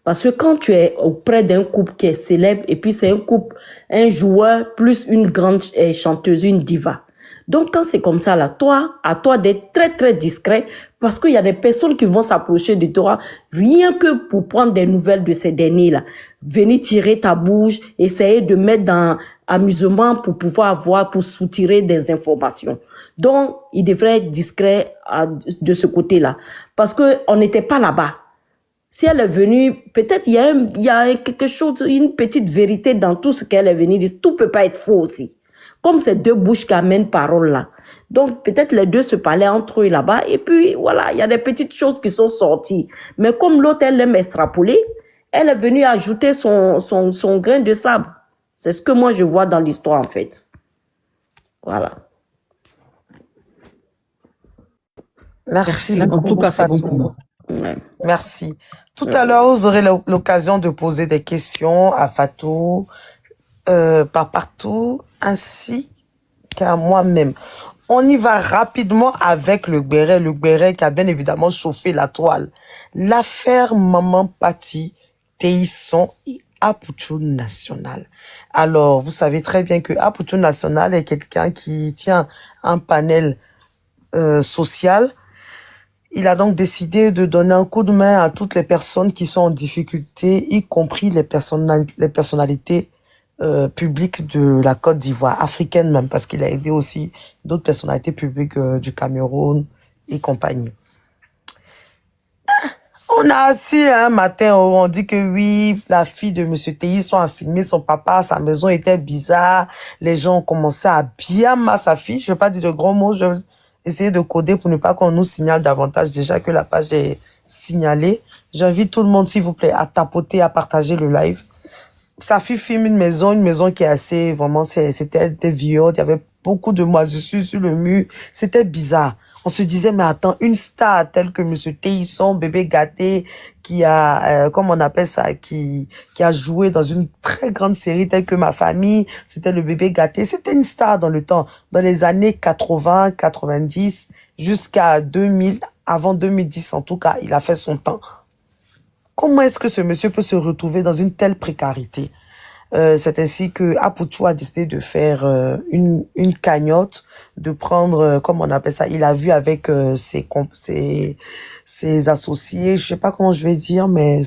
Speaker 3: Parce que quand tu es auprès d'un couple qui est célèbre, et puis c'est un couple, un joueur plus une grande chanteuse, une diva. Donc quand c'est comme ça, là, à toi d'être très très discret, parce qu'il y a des personnes qui vont s'approcher de toi, rien que pour prendre des nouvelles de ces derniers-là. Venir tirer ta bouche, essayer de mettre dans amusement pour pouvoir pour soutirer des informations. Donc, il devrait être discret de ce côté-là. Parce qu'on n'était pas là-bas. Si elle est venue, peut-être il y a quelque chose, une petite vérité dans tout ce qu'elle est venue dire. Tout peut pas être faux aussi. Comme ces deux bouches qui amènent parole là. Donc, peut-être les deux se parlaient entre eux là-bas. Et puis, voilà, il y a des petites choses qui sont sorties. Mais comme l'autre, elle aime extrapoler, elle est venue ajouter son grain de sable. C'est ce que moi, je vois dans l'histoire, en fait. Voilà.
Speaker 2: Merci.
Speaker 1: En tout cas, c'est bon pour moi.
Speaker 3: Ouais.
Speaker 2: Merci. Tout à l'heure, vous aurez l'occasion de poser des questions à Fatou, partout, ainsi qu'à moi-même. On y va rapidement avec le Gbéré qui a bien évidemment chauffé la toile. L'affaire Maman Pati, Téisson et Apoutou National. Alors, vous savez très bien que Apoutou National est quelqu'un qui tient un panel social. Il a donc décidé de donner un coup de main à toutes les personnes qui sont en difficulté, y compris les personnalités publiques de la Côte d'Ivoire, africaines même, parce qu'il a aidé aussi d'autres personnalités publiques du Cameroun et compagnie. On a assis un matin où on dit que oui, la fille de Monsieur Téisson a filmé son papa, sa maison était bizarre, les gens ont commencé à bien sa fille, je vais pas dire de gros mots, je vais essayer de coder pour ne pas qu'on nous signale davantage déjà que la page est signalée. J'invite tout le monde, s'il vous plaît, à tapoter, à partager le live. Sa fille filme une maison qui est assez, vraiment, c'était des vieux, il y avait beaucoup de moisissures sur le mur, c'était bizarre. On se disait, mais attends, une star telle que Monsieur Téisson, bébé gâté, qui a, comment on appelle ça, qui a joué dans une très grande série telle que Ma Famille, c'était le bébé gâté, c'était une star dans le temps, dans les années 80, 90, jusqu'à 2000, avant 2010 en tout cas, il a fait son temps. Comment est-ce que ce monsieur peut se retrouver dans une telle précarité? C'est ainsi que Apoutou a décidé de faire une cagnotte, de prendre, comment on appelle ça, il a vu avec ses associés, je sais pas comment je vais dire, mais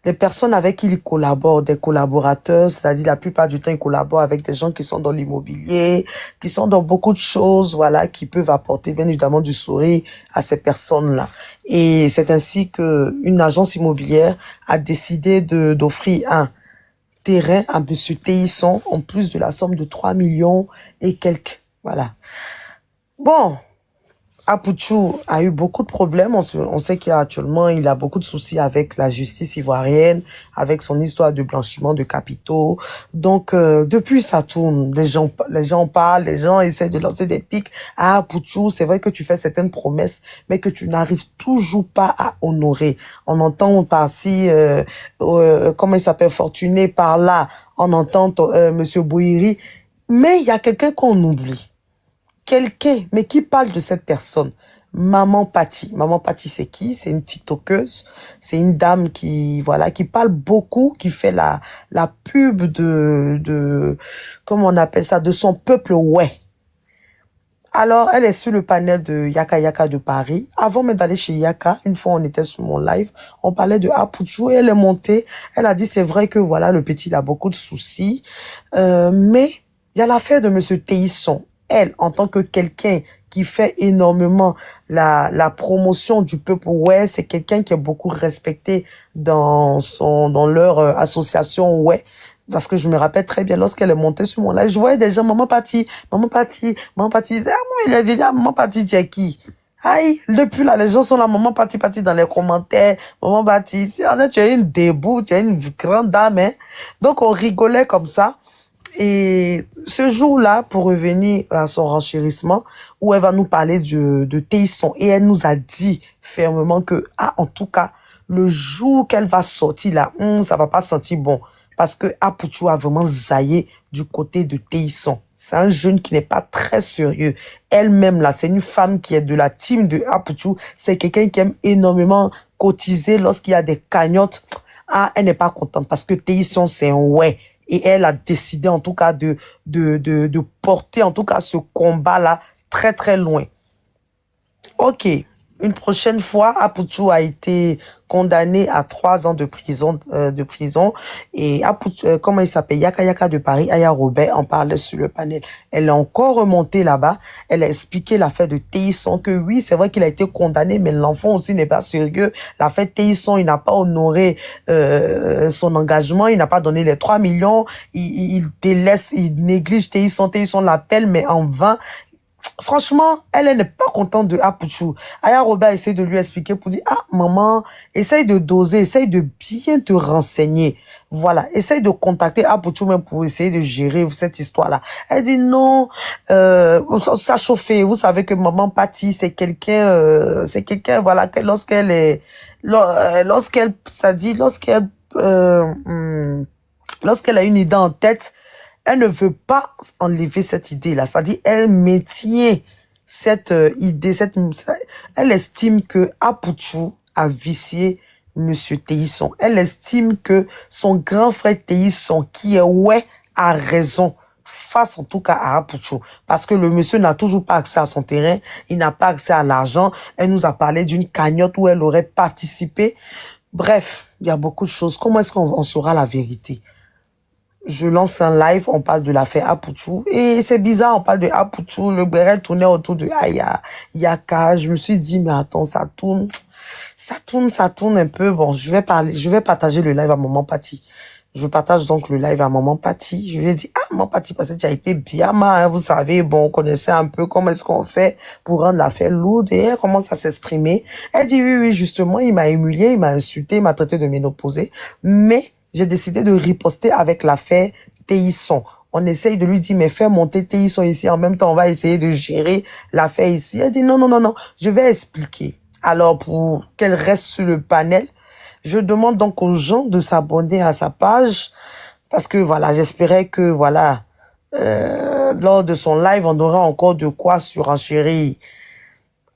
Speaker 2: les personnes avec qui il collabore, des collaborateurs, c'est-à-dire la plupart du temps, il collabore avec des gens qui sont dans l'immobilier, qui sont dans beaucoup de choses, voilà, qui peuvent apporter bien évidemment du sourire à ces personnes-là. Et c'est ainsi que une agence immobilière a décidé d'offrir un terrain à Monsieur Théisson, en plus de la somme de 3 millions et quelques. Voilà. Bon, Apouchou a eu beaucoup de problèmes. On sait qu'actuellement, il a beaucoup de soucis avec la justice ivoirienne, avec son histoire de blanchiment de capitaux. Donc, depuis, ça tourne. Les gens parlent, les gens essaient de lancer des pics. Ah, Apouchou, c'est vrai que tu fais certaines promesses, mais que tu n'arrives toujours pas à honorer. On entend par-ci, comment il s'appelle, Fortuné, par là. On entend Monsieur Bouhiri. Mais il y a quelqu'un qu'on oublie. Quelqu'un, mais qui parle de cette personne? Maman Patti. Maman Patti, c'est qui? C'est une TikTokeuse. C'est une dame qui, voilà, qui parle beaucoup, qui fait la pub comment on appelle ça? De son peuple, ouais. Alors, elle est sur le panel de Yaka Yaka de Paris. Avant même d'aller chez Yaka, une fois on était sur mon live, on parlait de Apouchou et elle est montée. Elle a dit, c'est vrai que voilà, le petit il a beaucoup de soucis. Mais il y a l'affaire de Monsieur Théisson. Elle, en tant que quelqu'un qui fait énormément la promotion du peuple, ouais, c'est quelqu'un qui est beaucoup respecté dans leur association, ouais. Parce que je me rappelle très bien, lorsqu'elle est montée sur mon live, je voyais des gens, maman Patti, maman Patti, maman Patti. Ah, moi, il a dit, ah, maman Patti, tu es qui? Aïe, depuis là, les gens sont là, maman Patti, Patti dans les commentaires, maman Patti, tu es une débout, tu es une grande dame, hein. Donc, on rigolait comme ça. Et ce jour-là, pour revenir à son renchérissement, où elle va nous parler de Théisson, et elle nous a dit fermement que, ah, en tout cas, le jour qu'elle va sortir là, ça va pas sentir bon. Parce que Apouchou a vraiment zaillé du côté de Théisson. C'est un jeune qui n'est pas très sérieux. Elle-même là, c'est une femme qui est de la team de Apouchou. C'est quelqu'un qui aime énormément cotiser lorsqu'il y a des cagnottes. Ah, elle n'est pas contente parce que Théisson, c'est un ouais. Et elle a décidé, en tout cas, de porter, en tout cas, ce combat-là très, très loin. Ok. Une prochaine fois, Apouchou a été condamné à 3 ans de prison, et comment il s'appelle? Yaka Yaka de Paris, Aya Robert en parlait sur le panel. Elle est encore remontée là-bas. Elle a expliqué l'affaire de Théisson, que oui, c'est vrai qu'il a été condamné, mais l'enfant aussi n'est pas sérieux. L'affaire Théisson, il n'a pas honoré, son engagement, il n'a pas donné les 3 millions, il délaisse, il néglige Théisson l'appelle, mais en vain. Franchement, elle n'est pas contente de Apouchou. Aya Robert essaie de lui expliquer pour dire, ah, maman, essaye de doser, essaye de bien te renseigner. Voilà, essaye de contacter Apouchou même pour essayer de gérer cette histoire-là. Elle dit non, ça chauffait. Vous savez que maman Patti, c'est quelqu'un, voilà, que lorsqu'elle, lorsqu'elle a une idée en tête, elle ne veut pas enlever cette idée-là. C'est-à-dire, elle maintient cette idée, elle estime que Apouchou a vicié Monsieur Théisson. Elle estime que son grand frère Théisson, qui est ouais, a raison face en tout cas à Apouchou. Parce que le monsieur n'a toujours pas accès à son terrain, il n'a pas accès à l'argent. Elle nous a parlé d'une cagnotte où elle aurait participé. Bref, il y a beaucoup de choses. Comment est-ce qu'on saura la vérité? Je lance un live, on parle de l'affaire Apouchou. Et c'est bizarre, on parle de Apouchou, le béret tournait autour de Aya, Yaka. Je me suis dit, mais attends, ça tourne un peu. Bon, je vais partager le live à Maman Patti. Je partage donc le live à Maman Patti. Je lui ai dit, ah, Maman Patti, parce que tu as été bien mal, hein, vous savez, bon, on connaissait un peu comment est-ce qu'on fait pour rendre l'affaire lourde, et elle commence à s'exprimer. Elle dit, oui, justement, il m'a humilié, il m'a insulté, il m'a traité de ménopausé, mais j'ai décidé de riposter avec l'affaire Théisson. On essaye de lui dire, mais fais monter Théisson ici, en même temps, on va essayer de gérer l'affaire ici. Elle dit, non, je vais expliquer. Alors, pour qu'elle reste sur le panel, je demande donc aux gens de s'abonner à sa page, parce que voilà, j'espérais que voilà, lors de son live, on aura encore de quoi surenchérir.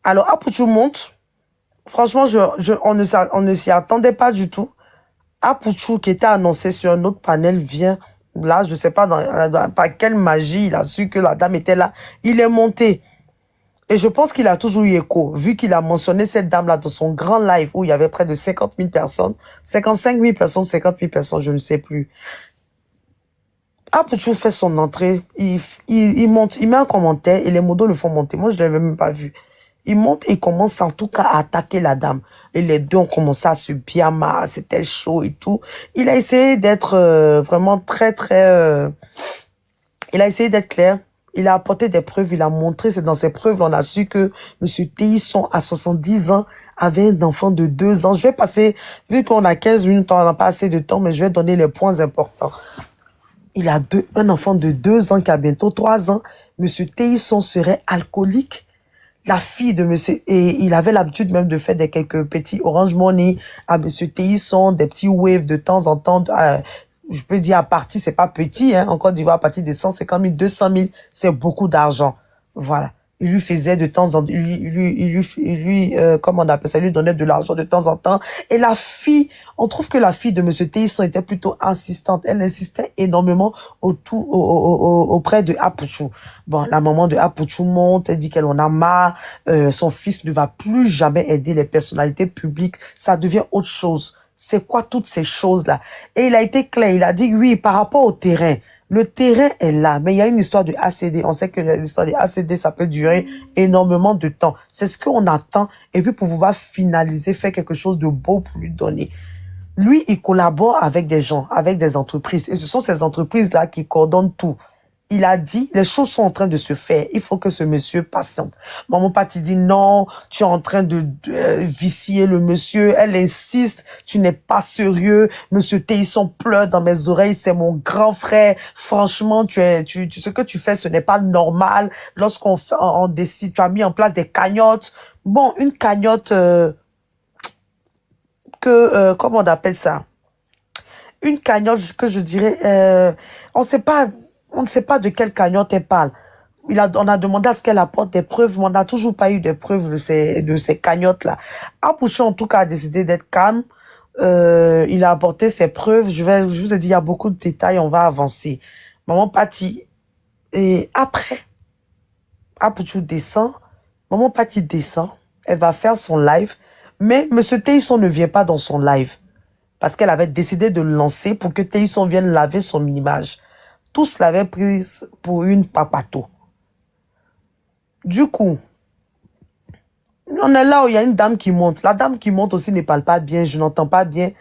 Speaker 2: Alors, Apouchou monte. Franchement, on ne s'y attendait pas du tout. Apouchou, qui était annoncé sur un autre panel, vient là, je sais pas par quelle magie, il a su que la dame était là. Il est monté. Et je pense qu'il a toujours eu écho, vu qu'il a mentionné cette dame-là dans son grand live où il y avait près de 50 000 personnes, 55 000 personnes, 50 000 personnes, je ne sais plus. Apouchou fait son entrée, il monte, il met un commentaire et les modos le font monter. Moi, je ne l'avais même pas vu. Il monte et il commence en tout cas à attaquer la dame. Et les deux ont commencé à se bien marrer, c'était chaud et tout. Il a essayé d'être vraiment très, très... il a essayé d'être clair. Il a apporté des preuves, il a montré, c'est dans ces preuves on a su que M. Téisson, à 70 ans, avait un enfant de 2 ans. Je vais passer, vu qu'on a 15 minutes, on n'a pas assez de temps, mais je vais donner les points importants. Il a un enfant de 2 ans qui a bientôt 3 ans. M. Téisson serait alcoolique. La fille de monsieur, et il avait l'habitude même de faire quelques petits Orange Money à M. Téisson, des petits waves de temps en temps, je peux dire à partir, c'est pas petit, hein, en Côte d'Ivoire, à partir de 150 000, 200 000, c'est beaucoup d'argent. Voilà. Il lui faisait de temps en temps, comment on appelle ça, il lui donnait de l'argent de temps en temps. Et la fille, on trouve que la fille de monsieur Téisson était plutôt insistante. Elle insistait énormément auprès de Apouchou. Bon, la maman de Apouchou monte, elle dit qu'elle en a marre, son fils ne va plus jamais aider les personnalités publiques. Ça devient autre chose. C'est quoi toutes ces choses-là? Et il a été clair, il a dit oui, par rapport au terrain. Le terrain est là, mais il y a une histoire de ACD. On sait que l'histoire des ACD, ça peut durer énormément de temps. C'est ce qu'on attend. Et puis pour pouvoir finaliser, faire quelque chose de beau pour lui donner. Lui, il collabore avec des gens, avec des entreprises. Et ce sont ces entreprises-là qui coordonnent tout. Il a dit, les choses sont en train de se faire. Il faut que ce monsieur patiente. Maman Patti dit non, tu es en train de vicier le monsieur. Elle insiste, tu n'es pas sérieux. Monsieur Téisson pleure dans mes oreilles, c'est mon grand frère. Franchement, ce que tu fais, ce n'est pas normal. Lorsqu'on on décide, tu as mis en place des cagnottes. Bon, une cagnotte comment on appelle ça? Une cagnotte que je dirais, on ne sait pas de quelle cagnotte elle parle. On a demandé à ce qu'elle apporte des preuves, mais on n'a toujours pas eu de preuves de ces cagnottes-là. Apouchou, en tout cas, a décidé d'être calme. Il a apporté ses preuves. Je vous ai dit, il y a beaucoup de détails, on va avancer. Maman Patti. Et après, Apouchou descend. Maman Patti descend. Elle va faire son live. Mais M. Téisson ne vient pas dans son live. Parce qu'elle avait décidé de le lancer pour que Téisson vienne laver son image. Tous l'avaient prise pour une papato. Du coup, on est là où il y a une dame qui monte. La dame qui monte aussi ne parle pas bien, je n'entends pas bien.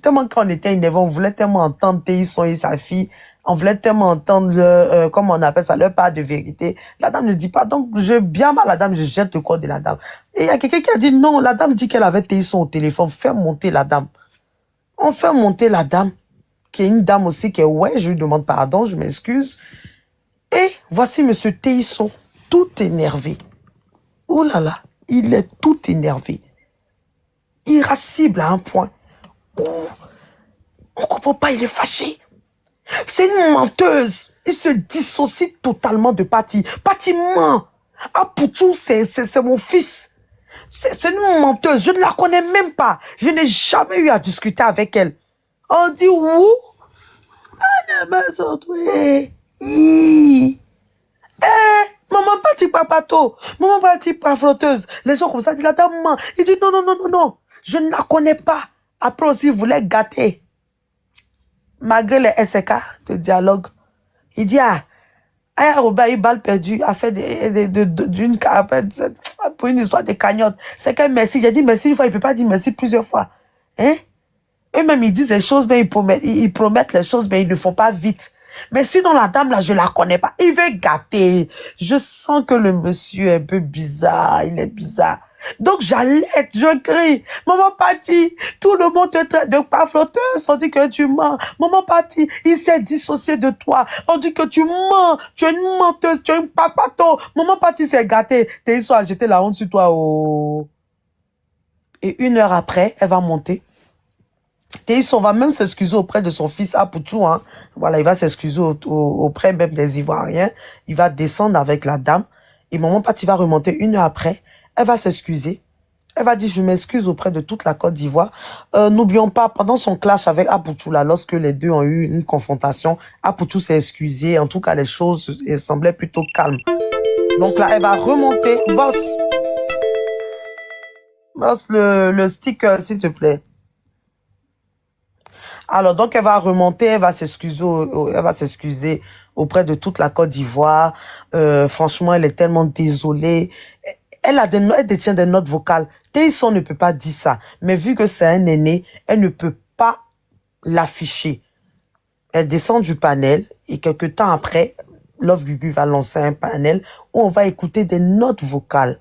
Speaker 2: Tellement quand on était énervé, on voulait tellement entendre Téisson et sa fille. On voulait tellement entendre, comment on appelle ça, leur part de vérité. La dame ne dit pas. Donc, bien mal la dame, je jette le corps de la dame. Et il y a quelqu'un qui a dit non, la dame dit qu'elle avait Téisson au téléphone. Fais monter la dame. On fait monter la dame, qui est une dame aussi qui est, ouais, je lui demande pardon, je m'excuse. Et voici monsieur Téisson, tout énervé. Oh là là, il est tout énervé. Irascible à un point. On comprend pas, il est fâché. C'est une menteuse. Il se dissocie totalement de Patti. Patti ment. Apouchou, c'est mon fils. C'est une menteuse. Je ne la connais même pas. Je n'ai jamais eu à discuter avec elle. On dit, où? Maman Patti papato. Maman Patti pas flotteuse. Les gens comme ça disent, la dame ment. Il dit, non, non, non, non, non. Je ne la connais pas. Après aussi, il voulait gâter. Malgré les SK de dialogue. Il dit, Aya Robert, il balle perdu, a fait pour une histoire de cagnotte. C'est qu'un merci. J'ai dit merci une fois, il peut pas dire merci plusieurs fois. Hein? Eux-mêmes, ils disent les choses, mais ils promettent les choses, mais ils ne font pas vite. Mais sinon, la dame, là, je la connais pas. Il veut gâter. Je sens que le monsieur est un peu bizarre. Il est bizarre. Donc, j'allais, je crie. Maman Patti, tout le monde te traite de pas flotteuse. On dit que tu mens. Maman Patti, il s'est dissocié de toi. On dit que tu mens. Tu es une menteuse. Tu es une papato. Maman Patti s'est gâtée. Téisson a jeté la honte sur toi. Oh. Et 1 heure après, elle va monter. Téisson va même s'excuser auprès de son fils Apouchou. Hein. Voilà, il va s'excuser auprès même des Ivoiriens. Il va descendre avec la dame. Et Maman Patti va remonter 1 heure après. Elle va s'excuser. Elle va dire, je m'excuse auprès de toute la Côte d'Ivoire. N'oublions pas, pendant son clash avec Apoutou, là, lorsque les deux ont eu une confrontation, Apoutou s'est excusé. En tout cas, les choses semblaient plutôt calmes. Donc là, elle va remonter. Boss le stick, s'il te plaît. Alors, donc, elle va remonter, elle va s'excuser auprès de toute la Côte d'Ivoire. Franchement, elle est tellement désolée. Elle détient des notes vocales. Téisson ne peut pas dire ça. Mais vu que c'est un aîné, elle ne peut pas l'afficher. Elle descend du panel et quelques temps après, Love Gugu va lancer un panel où on va écouter des notes vocales.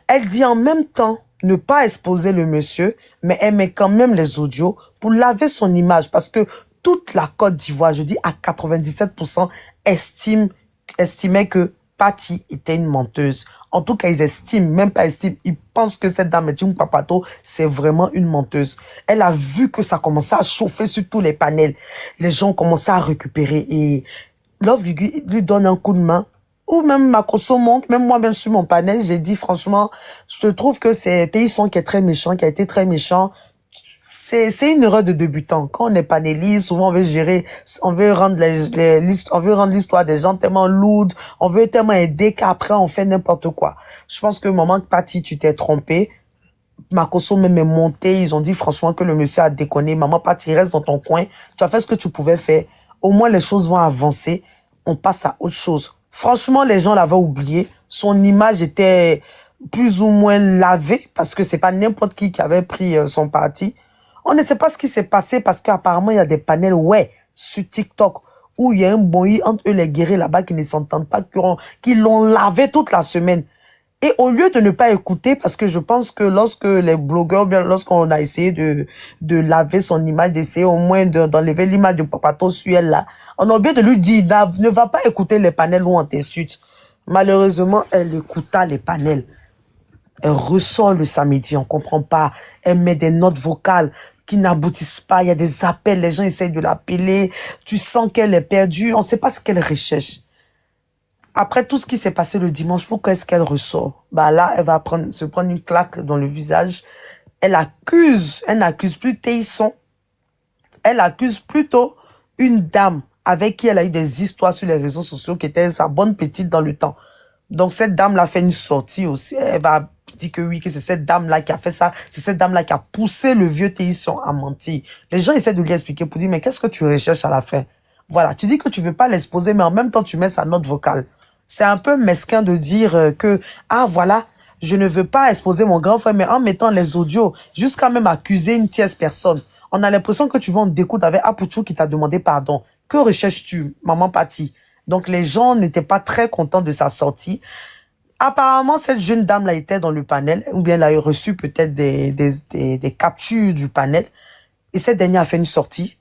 Speaker 2: Elle dit en même temps ne pas exposer le monsieur, mais elle met quand même les audios pour laver son image parce que toute la Côte d'Ivoire, je dis à 97%, estimait que Patty était une menteuse. En tout cas, ils estiment, même pas estiment, ils pensent que cette dame, Etium Papato, c'est vraiment une menteuse. Elle a vu que ça commençait à chauffer sur tous les panels. Les gens commençaient à récupérer et Love lui donne un coup de main. Ou même Makosso monte, même moi-même sur mon panel, j'ai dit franchement, je trouve que c'est Téisson qui est très méchant, qui a été très méchant. C'est une erreur de débutant. Quand on est panéliste, souvent on veut gérer, on veut rendre on veut rendre l'histoire des gens tellement lourde, on veut tellement aider qu'après on fait n'importe quoi. Je pense que maman Patty, tu t'es trompé. Makosso même est monté, ils ont dit franchement que le monsieur a déconné. Maman Patty, reste dans ton coin. Tu as fait ce que tu pouvais faire. Au moins les choses vont avancer. On passe à autre chose. Franchement, les gens l'avaient oublié. Son image était plus ou moins lavée parce que c'est pas n'importe qui avait pris son parti. On ne sait pas ce qui s'est passé parce qu'apparemment, il y a des panels, sur TikTok où il y a un bouilli entre eux, les guerriers là-bas qui ne s'entendent pas, qui l'ont lavé toute la semaine. Et au lieu de ne pas écouter, parce que je pense que lorsque les blogueurs, bien, lorsqu'on a essayé de laver son image, d'essayer au moins d'enlever l'image de Papato sur elle là, on a oublié de lui dire, ne va pas écouter les panels où on t'insulte. Malheureusement, elle écouta les panels. Elle ressort le samedi, on comprend pas. Elle met des notes vocales qui n'aboutissent pas. Il y a des appels, les gens essayent de l'appeler. Tu sens qu'elle est perdue. On ne sait pas ce qu'elle recherche. Après tout ce qui s'est passé le dimanche, pourquoi est-ce qu'elle ressort? Bah là, elle va se prendre une claque dans le visage. Elle n'accuse plus Téisson. Elle accuse plutôt une dame avec qui elle a eu des histoires sur les réseaux sociaux qui était sa bonne petite dans le temps. Donc cette dame-là fait une sortie aussi. Elle va dire que oui, que c'est cette dame-là qui a fait ça. C'est cette dame-là qui a poussé le vieux Téisson à mentir. Les gens essaient de lui expliquer pour dire, mais qu'est-ce que tu recherches à la fin? Voilà, tu dis que tu veux pas l'exposer, mais en même temps, tu mets sa note vocale. C'est un peu mesquin de dire que, ah voilà, je ne veux pas exposer mon grand frère, mais en mettant les audios, jusqu'à même accuser une tierce personne. On a l'impression que tu vas en découdre avec Apoutou qui t'a demandé pardon. Que recherches-tu, maman Patty? Donc les gens n'étaient pas très contents de sa sortie. Apparemment, cette jeune dame-là était dans le panel, ou bien elle a reçu peut-être des captures du panel. Et cette dernière a fait une sortie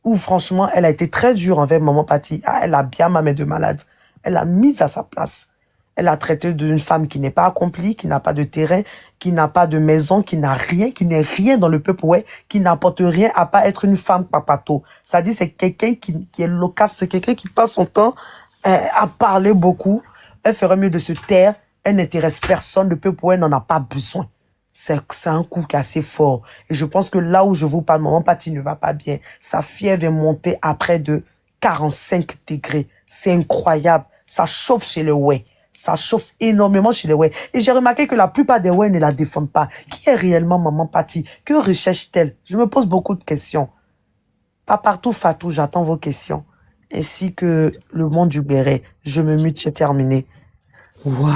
Speaker 2: où franchement, elle a été très dure envers maman Patty. Ah, elle a bien mamé de malade. Elle l'a mise à sa place. Elle a traité d'une femme qui n'est pas accomplie, qui n'a pas de terrain, qui n'a pas de maison, qui n'a rien, qui n'est rien dans le peuple, qui n'apporte rien à pas être une femme papato. Ça dit, c'est quelqu'un qui est loquace, c'est quelqu'un qui passe son temps à parler beaucoup. Elle ferait mieux de se taire. Elle n'intéresse personne. Le peuple, n'en a pas besoin. C'est un coup qui est assez fort. Et je pense que là où je vous parle, maman Patty ne va pas bien. Sa fièvre est montée à près de 45 degrés. C'est incroyable. Ça chauffe chez les ouais. Ça chauffe énormément chez les ouais. Et j'ai remarqué que la plupart des ouais ne la défendent pas. Qui est réellement maman Patty? Que recherche-t-elle? Je me pose beaucoup de questions. Pas partout, Fatou, j'attends vos questions. Ainsi que le monde du béret. Je me mute, j'ai terminé.
Speaker 1: Waouh!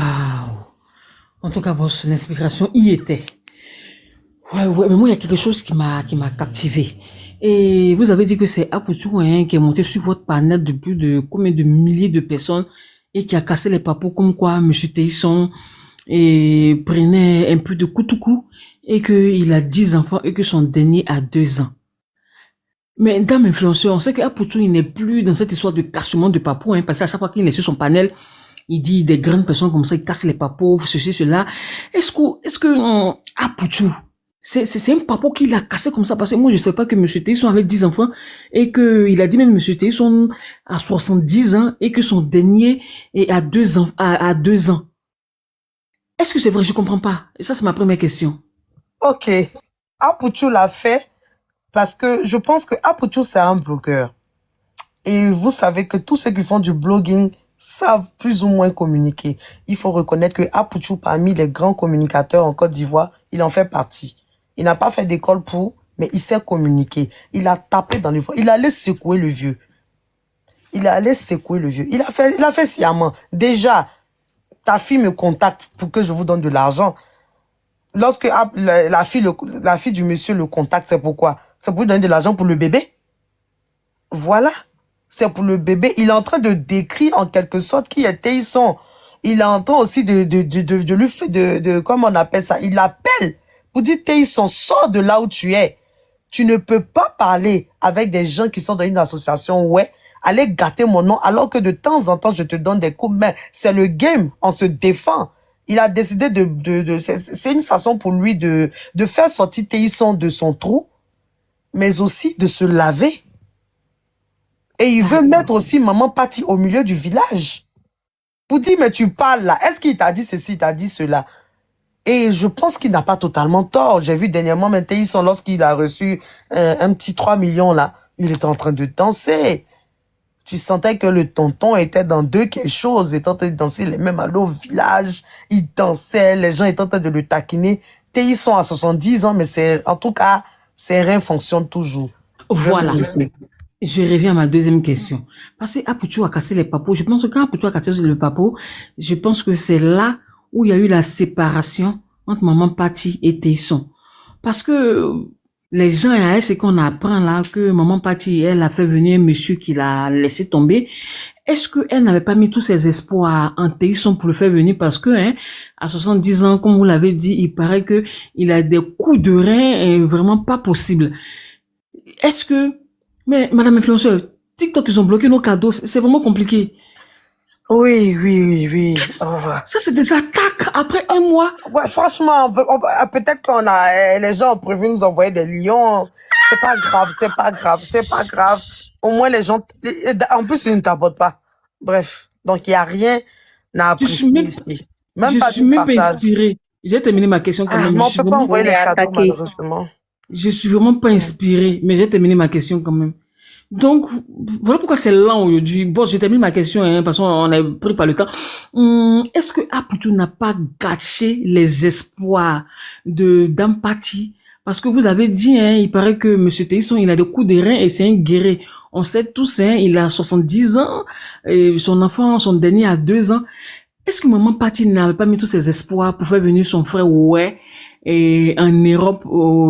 Speaker 1: En tout cas, boss, l'inspiration y était. Ouais, mais moi, il y a quelque chose qui m'a captivé. Et vous avez dit que c'est Apoutou, qui est monté sur votre panel de plus de combien de milliers de personnes et qui a cassé les papous comme quoi monsieur Téisson et prenait un peu de coup et qu'il a 10 enfants et que son dernier a 2 ans. Mais dame influenceur, on sait qu'Apoutou, il n'est plus dans cette histoire de cassement de papous, parce qu'à chaque fois qu'il est sur son panel, il dit des grandes personnes comme ça, il casse les papous, ceci, cela. Est-ce que Apoutou, c'est un papou qui l'a cassé comme ça, parce que moi je sais pas que monsieur Téisson avait 10 enfants et que il a dit même monsieur Téisson a 70 ans et que son dernier est à 2 ans, à 2 ans. Est-ce que c'est vrai? Je comprends pas. Et ça, c'est ma première question.
Speaker 2: Ok. Apuchu l'a fait parce que je pense que Apuchu, c'est un blogueur. Et vous savez que tous ceux qui font du blogging savent plus ou moins communiquer. Il faut reconnaître que Apuchu, parmi les grands communicateurs en Côte d'Ivoire, il en fait partie. Il n'a pas fait d'école pour, mais il sait communiquer. Il a tapé dans les voix. Il allait secouer le vieux. Il allait secouer le vieux. Il a fait sciemment. Déjà, ta fille me contacte pour que je vous donne de l'argent. Lorsque la fille du monsieur le contacte, c'est pourquoi? C'est pour lui donner de l'argent pour le bébé. Voilà. C'est pour le bébé. Il est en train de décrire en quelque sorte qui est Téisson. Il est en train aussi de lui faire comment on appelle ça? Il l'appelle pour dire Téisson, sors de là où tu es. Tu ne peux pas parler avec des gens qui sont dans une association, ouais, aller gâter mon nom alors que de temps en temps je te donne des coups de main. C'est le game, on se défend. Il a décidé c'est une façon pour lui de faire sortir Téisson de son trou, mais aussi de se laver. Et il veut mettre aussi Maman Pati au milieu du village. Pour dire, mais tu parles là. Est-ce qu'il t'a dit ceci, il t'a dit cela? Et je pense qu'il n'a pas totalement tort. J'ai vu dernièrement Téisson, lorsqu'il a reçu un petit 3 millions là, il était en train de danser. Tu sentais que le tonton était dans quelque chose. Il était en train de danser, les mêmes allées au village. Il dansait, les gens étaient en train de le taquiner. Téisson a 70 ans, mais en tout cas, ses reins fonctionnent toujours.
Speaker 1: Voilà. Je reviens à ma deuxième question. Parce que Apuchu a cassé les papos. Je pense que quand Apuchu a cassé le papo, je pense que c'est là où il y a eu la séparation entre Maman Pati et Téisson. Parce que les gens, c'est qu'on apprend là que Maman Pati, elle a fait venir un monsieur qui l'a laissé tomber. Est-ce qu'elle n'avait pas mis tous ses espoirs en Téisson pour le faire venir? Parce que, à 70 ans, comme vous l'avez dit, il paraît que il a des coups de rein vraiment pas possible. Est-ce que, mais Madame Influenceur, TikTok, ils ont bloqué nos cadeaux, c'est vraiment compliqué.
Speaker 2: Oui.
Speaker 1: Ça, c'est des attaques après un mois.
Speaker 2: Ouais, franchement, peut-être les gens ont prévu nous envoyer des lions. C'est pas grave. Au moins, les gens, en plus, ils ne t'abordent pas. Bref. Donc, il n'y a rien à apprécier ici. Même pas du partage.
Speaker 1: Pas inspirée. J'ai terminé ma question quand même.
Speaker 2: Mais on peut pas envoyer les cadeaux, malheureusement.
Speaker 1: Je suis vraiment pas inspirée, mais j'ai terminé ma question quand même. Donc, voilà pourquoi c'est lent aujourd'hui. Bon, j'ai terminé ma question, parce qu'on est pris par le temps. Est-ce que Apuchu n'a pas gâché les espoirs d'empathie? Parce que vous avez dit, il paraît que Monsieur Téisson, il a des coups de rein et c'est un guerrier. On sait tous, il a 70 ans, et son dernier a 2 ans. Est-ce que Maman Pati n'avait pas mis tous ses espoirs pour faire venir son frère, ouais, et en Europe,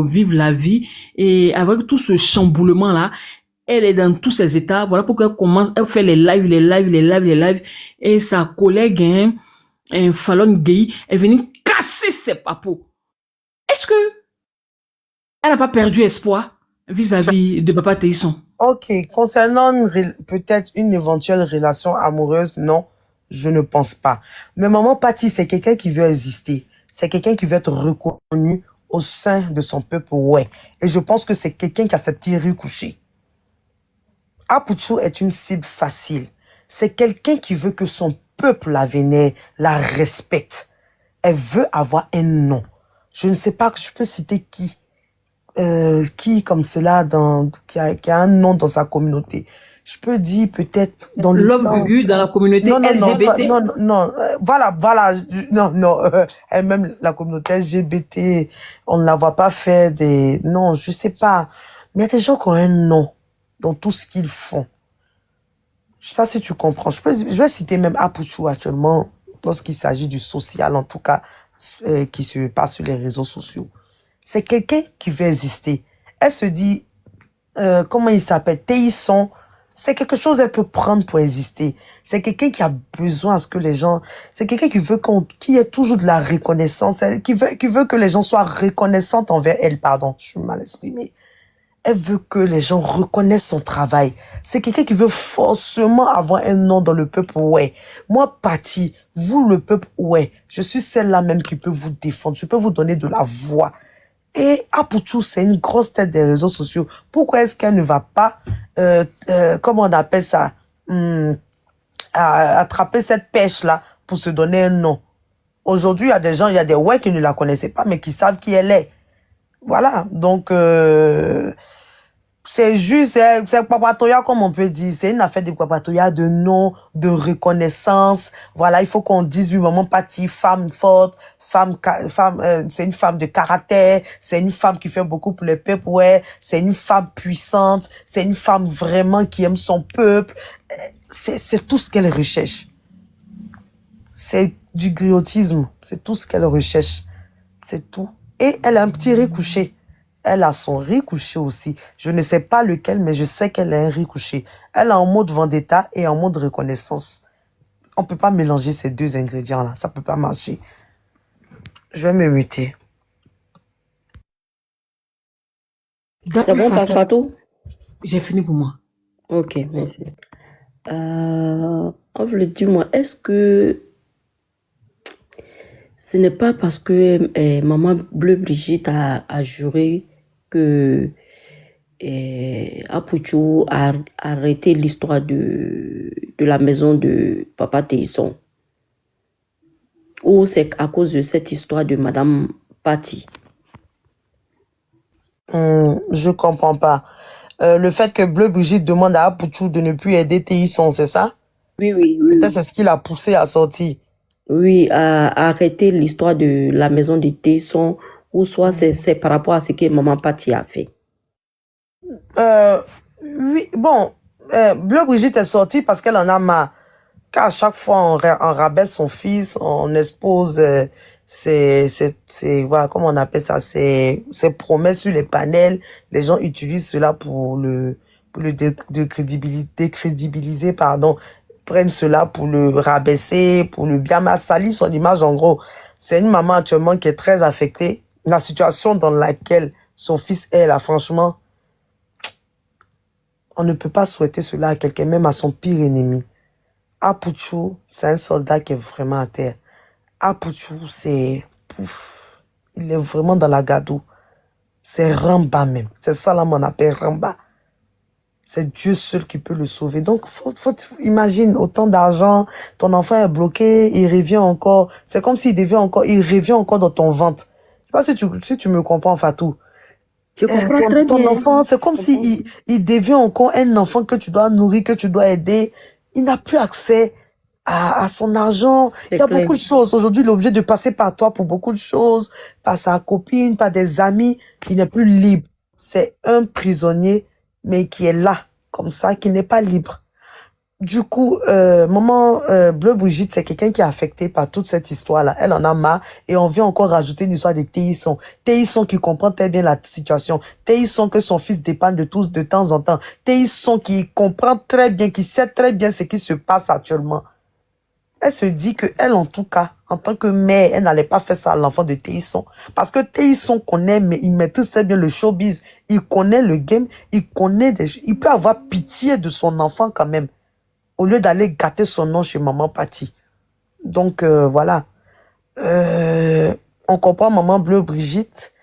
Speaker 1: vivre la vie, et avec tout ce chamboulement-là, elle est dans tous ses états. Voilà pourquoi elle fait les lives, et sa collègue, Fallon Gay, est venue casser ses papos. Est-ce que elle n'a pas perdu espoir vis-à-vis de Papa Téisson?
Speaker 2: Ok, concernant peut-être une éventuelle relation amoureuse, non, je ne pense pas. Mais Maman Pati, c'est quelqu'un qui veut exister. C'est quelqu'un qui veut être reconnu au sein de son peuple, ouais. Et je pense que c'est quelqu'un qui a ses petits riz couchés. Apuchu est une cible facile. C'est quelqu'un qui veut que son peuple la vénère, la respecte. Elle veut avoir un nom. Je ne sais pas, je peux citer qui comme cela qui a un nom dans sa communauté. Je peux dire peut-être dans le
Speaker 1: dans la communauté LGBT.
Speaker 2: Non, voilà, non, elle-même la communauté LGBT, on ne la voit pas faire non, je sais pas, mais il y a des gens qui ont un nom dans tout ce qu'ils font. Je sais pas si tu comprends. Je vais citer même Apuchu actuellement lorsqu'il s'agit du social, en tout cas, qui se passe sur les réseaux sociaux. C'est quelqu'un qui veut exister. Elle se dit, comment il s'appelle? Téisson. C'est quelque chose qu'elle peut prendre pour exister. C'est quelqu'un qui a besoin à ce que les gens, c'est quelqu'un qui veut qui ait toujours de la reconnaissance, qui veut que les gens soient reconnaissants envers elle, pardon, je suis mal exprimé. Elle veut que les gens reconnaissent son travail. C'est quelqu'un qui veut forcément avoir un nom dans le peuple, ouais. Moi, Pati, vous, le peuple, ouais. Je suis celle-là même qui peut vous défendre. Je peux vous donner de la voix. Et Apuchu, c'est une grosse tête des réseaux sociaux. Pourquoi est-ce qu'elle ne va pas, comment on appelle ça, attraper cette pêche-là pour se donner un nom? Aujourd'hui, il y a des gens, il y a des ouais qui ne la connaissaient pas, mais qui savent qui elle est. Voilà. Donc, c'est juste, c'est papatoya, comme on peut dire. C'est une affaire de papatoya, de nom, de reconnaissance. Voilà, il faut qu'on dise, oui, maman Patti, femme forte, c'est une femme de caractère, c'est une femme qui fait beaucoup pour le peuple, ouais, c'est une femme puissante, c'est une femme vraiment qui aime son peuple. C'est tout ce qu'elle recherche. C'est du griotisme. C'est tout ce qu'elle recherche. C'est tout. Et elle a un petit riz couché. Elle a son riz couché aussi. Je ne sais pas lequel, mais je sais qu'elle a un riz couché. Elle a en mode vendetta et en mode reconnaissance. On peut pas mélanger ces deux ingrédients-là. Ça peut pas marcher. Je vais me muter.
Speaker 3: C'est
Speaker 1: D'accord,
Speaker 3: bon,
Speaker 1: Fata.
Speaker 3: Passepartout?
Speaker 1: J'ai fini pour moi.
Speaker 3: Ok, merci. On veut dire, moi, est-ce que ce n'est pas parce que Maman Bleu Brigitte a juré que Apucho a arrêté l'histoire de la maison de Papa Téisson? Ou c'est à cause de cette histoire de Madame Patti?
Speaker 2: Je comprends pas. Le fait que Bleu Brigitte demande à Apuchou de ne plus aider Téisson, c'est ça?
Speaker 3: Oui, oui,
Speaker 2: Peut-être
Speaker 3: oui.
Speaker 2: c'est ce qui l'a poussé à sortir.
Speaker 3: Oui, à arrêter l'histoire de la maison de Téisson, ou soit c'est par rapport à ce que Maman Patti a fait.
Speaker 2: Oui, bon, Bleu Brigitte est sortie parce qu'elle en a marre. Qu'à chaque fois, on rabaisse son fils, on expose voilà, comment on appelle ça, ses promesses sur les panels. Les gens utilisent cela pour le décrédibiliser, pardon. Prennent cela pour le rabaisser, pour le bien mal salir son image, en gros. C'est une maman actuellement qui est très affectée. La situation dans laquelle son fils est, là, franchement, on ne peut pas souhaiter cela à quelqu'un, même à son pire ennemi. Apuchou, c'est un soldat qui est vraiment à terre. Apuchou, il est vraiment dans la gadoue. C'est Ramba même. C'est ça là on appelle Ramba. C'est Dieu seul qui peut le sauver. Donc, imagine, autant d'argent, ton enfant est bloqué, il revient encore. C'est comme s'il il revient encore dans ton ventre. Je sais pas si tu me comprends, Fatou.
Speaker 3: Je comprends très
Speaker 2: Ton
Speaker 3: bien.
Speaker 2: enfant, c'est comme si il devient encore un enfant que tu dois nourrir, que tu dois aider. Il n'a plus accès à son argent. Il y a
Speaker 3: clair.
Speaker 2: beaucoup de choses. Aujourd'hui, il est obligé de passer par toi pour beaucoup de choses, par sa copine, par des amis. Il n'est plus libre. C'est un prisonnier, mais qui est là, comme ça, qui n'est pas libre. Du coup, maman Bleu Brigitte, c'est quelqu'un qui est affecté par toute cette histoire-là. Elle en a marre et on vient encore rajouter une histoire de Téisson. Téisson qui comprend très bien la situation. Téisson que son fils dépend de tous de temps en temps. Téisson qui comprend très bien, qui sait très bien ce qui se passe actuellement. Elle se dit que elle, en tout cas, en tant que mère, elle n'allait pas faire ça à l'enfant de Téisson. Parce que Téisson connaît, mais il maîtrise très bien le showbiz. Il connaît le game, il peut avoir pitié de son enfant quand même, au lieu d'aller gâter son nom chez Maman Patti. Donc, voilà. On comprend Maman Bleu Brigitte.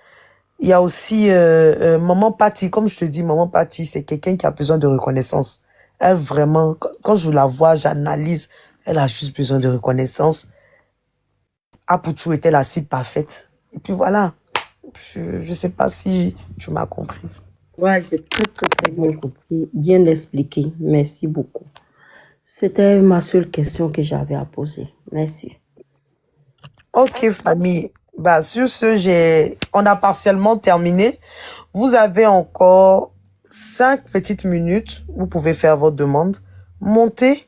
Speaker 2: Il y a aussi Maman Patti. Comme je te dis, Maman Patti, c'est quelqu'un qui a besoin de reconnaissance. Elle, vraiment, quand je la vois, j'analyse, elle a juste besoin de reconnaissance. Apuchou était la cible parfaite. Et puis voilà. Je sais pas si tu m'as compris.
Speaker 3: Ouais, j'ai très bien compris, bien expliqué. Merci beaucoup. C'était ma seule question que j'avais à poser. Merci.
Speaker 2: Ok, famille. Bah, sur ce, on a partiellement terminé. Vous avez encore 5 petites minutes. Vous pouvez faire votre demande. Montez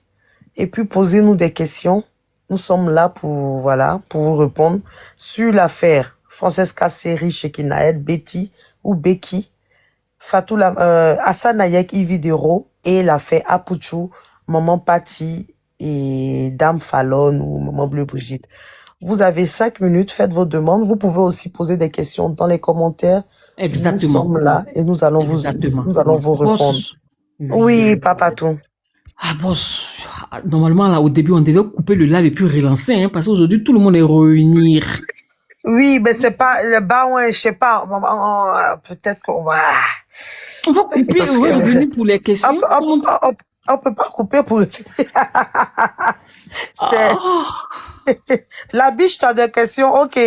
Speaker 2: et puis posez-nous des questions. Nous sommes là pour vous répondre sur l'affaire Francesca Seri, Shekinaed, Betty ou Becky, Fatou, Hassan Ayek, Ividero et l'affaire Apuchou, Maman Patti et Dame Fallon ou Maman Bleu Brigitte. Vous avez 5 minutes, faites vos demandes. Vous pouvez aussi poser des questions dans les commentaires.
Speaker 1: Exactement.
Speaker 2: Nous sommes là et nous allons vous répondre.
Speaker 1: Boss,
Speaker 2: Oui, Papatou.
Speaker 1: Ah, boss, normalement, là, au début, on devait couper le live et puis relancer, hein, parce qu'aujourd'hui, tout le monde est réuni.
Speaker 2: Oui, mais c'est pas le bas, ouais, je sais pas. Peut-être qu'on va.
Speaker 1: On va couper et revenir pour les questions.
Speaker 2: On peut pas couper pour. C'est.
Speaker 1: Ah,
Speaker 2: La biche, t'as des questions, ok.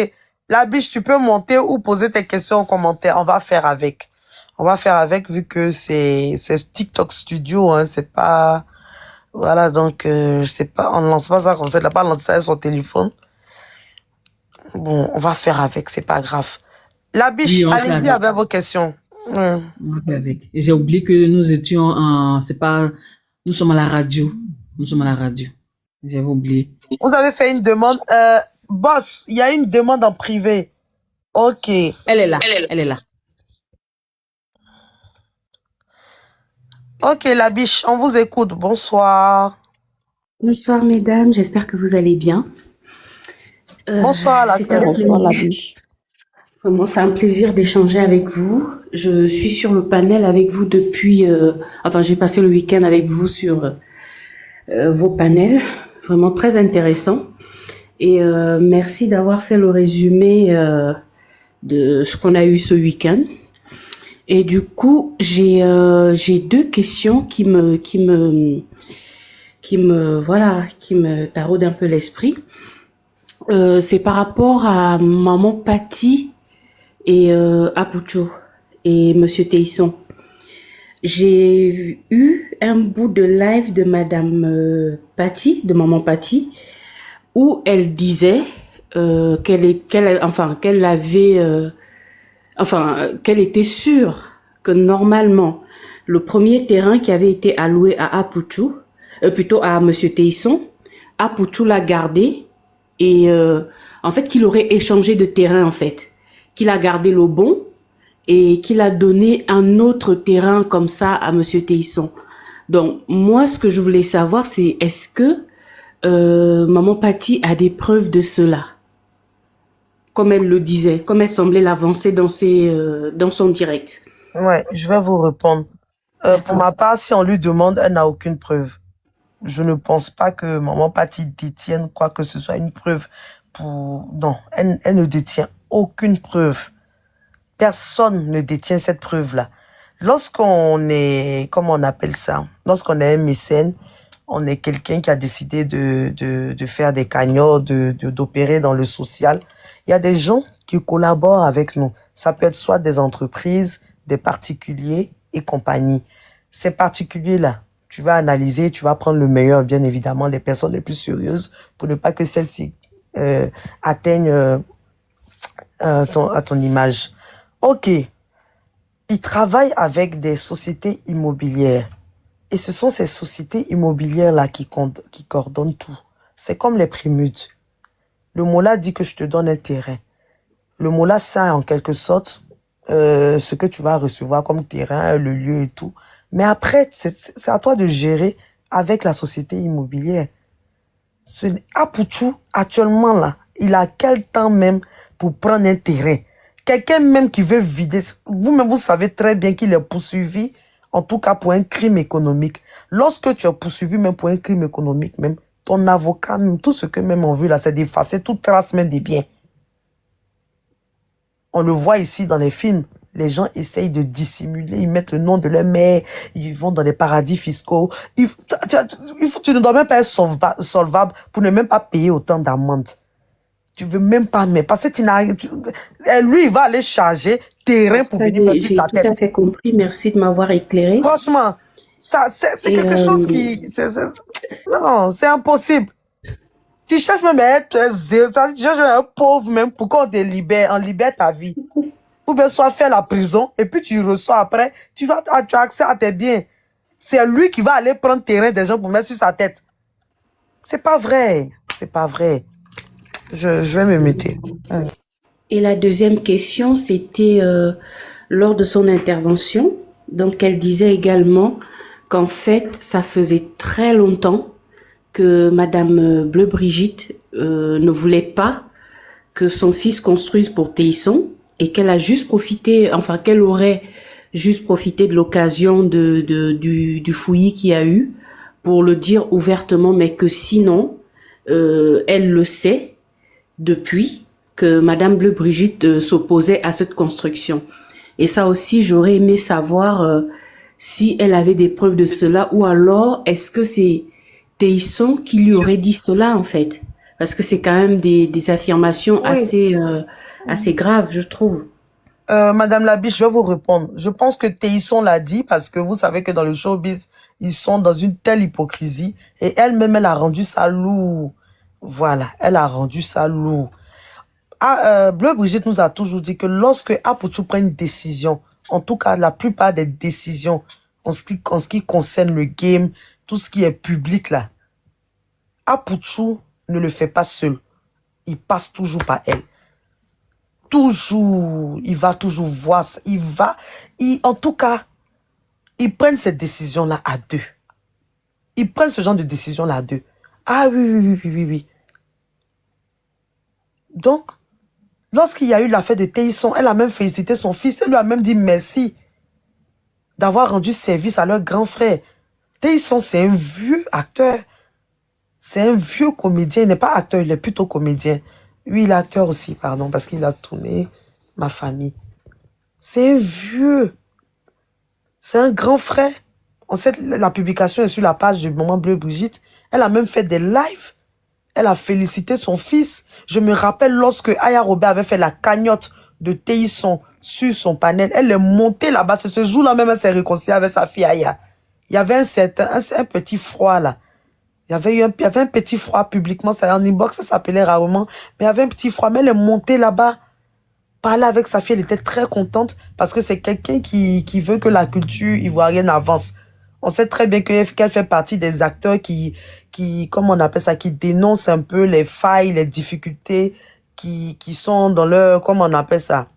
Speaker 2: La biche, tu peux monter ou poser tes questions en commentaire. On va faire avec. On va faire avec vu que c'est TikTok Studio, hein, c'est pas voilà donc c'est pas on ne lance pas ça comme ça, il n'a pas lancé ça sur son téléphone. Bon, on va faire avec, c'est pas grave. La
Speaker 1: Oui,
Speaker 2: biche,
Speaker 1: on fait
Speaker 2: allez-y
Speaker 1: avec.
Speaker 2: avec vos questions. Hmm.
Speaker 1: On fait avec. Et j'ai oublié que nous étions en, c'est pas, nous sommes à la radio. Nous sommes à la radio. J'avais oublié.
Speaker 2: Vous avez fait une demande. Boss, il y a une demande en privé. Ok.
Speaker 1: Elle est là. Elle est là.
Speaker 2: Ok, la biche, on vous écoute. Bonsoir.
Speaker 4: Bonsoir mesdames, j'espère que vous allez bien.
Speaker 2: Bonsoir, la
Speaker 4: C'est un
Speaker 2: sœur.
Speaker 3: Bonsoir, la biche.
Speaker 4: Vraiment, c'est un plaisir d'échanger avec vous. Je suis sur le panel avec vous depuis... enfin, j'ai passé le week-end avec vous sur vos panels. Vraiment très intéressant. Et merci d'avoir fait le résumé de ce qu'on a eu ce week-end. Et du coup, j'ai deux questions qui me taraudent un peu l'esprit. C'est par rapport à Maman Patty et Apucho et Monsieur Teisson. J'ai eu un bout de live de Madame Patty, de Maman Patty, où elle disait qu'elle était sûre que normalement le premier terrain qui avait été alloué à Apuchu, plutôt à Monsieur Teisson, Apuchu l'a gardé et en fait qu'il aurait échangé de terrain en fait, qu'il a gardé le bon et qu'il a donné un autre terrain comme ça à Monsieur Teisson. Donc moi ce que je voulais savoir c'est est-ce que Maman Patty a des preuves de cela, comme elle le disait, comme elle semblait l'avancer dans son direct.
Speaker 2: Ouais, je vais vous répondre. Pour ma part, si on lui demande, elle n'a aucune preuve. Je ne pense pas que Maman Patty détienne quoi que ce soit, une preuve pour... Non, elle ne détient aucune preuve. Personne ne détient cette preuve-là. Lorsqu'on est, comment on appelle ça? Lorsqu'on est un mécène, on est quelqu'un qui a décidé de faire des cagnottes, d'opérer dans le social. Il y a des gens qui collaborent avec nous. Ça peut être soit des entreprises, des particuliers et compagnie. Ces particuliers-là, tu vas analyser, tu vas prendre le meilleur, bien évidemment, les personnes les plus sérieuses pour ne pas que celles-ci atteignent à ton image. Ok, ils travaillent avec des sociétés immobilières. Et ce sont ces sociétés immobilières-là qui coordonnent tout. C'est comme les primudes. Le Mola dit que je te donne un terrain. Le Mola sait en quelque sorte ce que tu vas recevoir comme terrain, le lieu et tout. Mais après, c'est à toi de gérer avec la société immobilière. Apuchu, actuellement là, il a quel temps même pour prendre un terrain? Quelqu'un même qui veut vider, vous-même vous savez très bien qu'il est poursuivi, en tout cas pour un crime économique. Lorsque tu es poursuivi même pour un crime économique, même ton avocat, même tout ce que même on veut là, c'est d'effacer toute trace même des biens. On le voit ici dans les films. Les gens essayent de dissimuler, ils mettent le nom de leur mère, ils vont dans les paradis fiscaux. Tu ne dois même pas être solvable pour ne même pas payer autant d'amendes. Tu veux même pas, mais parce que lui, il va aller charger terrain pour venir mettre sur sa tête.
Speaker 4: J'ai tout à fait compris. Merci de m'avoir éclairé.
Speaker 2: Franchement, c'est quelque chose qui, non, c'est impossible. Tu cherches même à être tu cherches un pauvre même pour qu'on te libère, on libère ta vie. Ou bien soit faire la prison et puis tu reçois après, tu as accès à tes biens. C'est lui qui va aller prendre terrain des gens pour mettre sur sa tête. C'est pas vrai. C'est pas vrai. Je vais me mettre.
Speaker 4: Et la deuxième question, c'était lors de son intervention. Donc, elle disait également qu'en fait, ça faisait très longtemps que Madame Bleu Brigitte ne voulait pas que son fils construise pour Teisson et qu'elle a juste profité, enfin qu'elle aurait juste profité de l'occasion du fouillis qu'il y a eu pour le dire ouvertement, mais que sinon, elle le sait depuis que Madame Bleu Brigitte s'opposait à cette construction. Et ça aussi, j'aurais aimé savoir si elle avait des preuves de cela ou alors est-ce que c'est Teisson qui lui aurait dit cela en fait. Parce que c'est quand même des affirmations
Speaker 2: Oui.
Speaker 4: assez graves, je trouve.
Speaker 2: Madame Labiche, je vais vous répondre. Je pense que Théisson l'a dit parce que vous savez que dans le showbiz, ils sont dans une telle hypocrisie et elle-même, elle a rendu ça lourd. Voilà, elle a rendu ça lourd. Bleu Brigitte nous a toujours dit que lorsque Apouchou prend une décision, en tout cas la plupart des décisions en ce qui concerne le game, tout ce qui est public là, Apouchou ne le fait pas seul. Il passe toujours par elle. Toujours, il va toujours voir, en tout cas, ils prennent cette décision-là à deux. Ils prennent ce genre de décision-là à deux. Ah oui, oui, oui, oui, oui, oui. Donc, lorsqu'il y a eu l'affaire de Théisson, elle a même félicité son fils, elle lui a même dit merci d'avoir rendu service à leur grand frère. Théisson, c'est un vieux acteur. C'est un vieux comédien. Il n'est pas acteur, il est plutôt comédien. Lui, il est acteur aussi, pardon, parce qu'il a tourné Ma Famille. C'est un vieux. C'est un grand frère. On sait que la publication est sur la page du Moment Bleu Brigitte. Elle a même fait des lives. Elle a félicité son fils. Je me rappelle lorsque Aya Robert avait fait la cagnotte de Théisson sur son panel. Elle est montée là-bas. C'est ce jour-là même, elle s'est réconciliée avec sa fille Aya. Il y avait un petit froid là. Il y avait un petit froid publiquement. Ça, en inbox, ça s'appelait rarement. Mais il y avait un petit froid. Mais elle est montée là-bas. Parler avec sa fille, elle était très contente parce que c'est quelqu'un qui veut que la culture ivoirienne avance. On sait très bien qu'elle fait partie des acteurs comment on appelle ça, qui dénoncent un peu les failles, les difficultés qui sont dans leur, comment on appelle ça,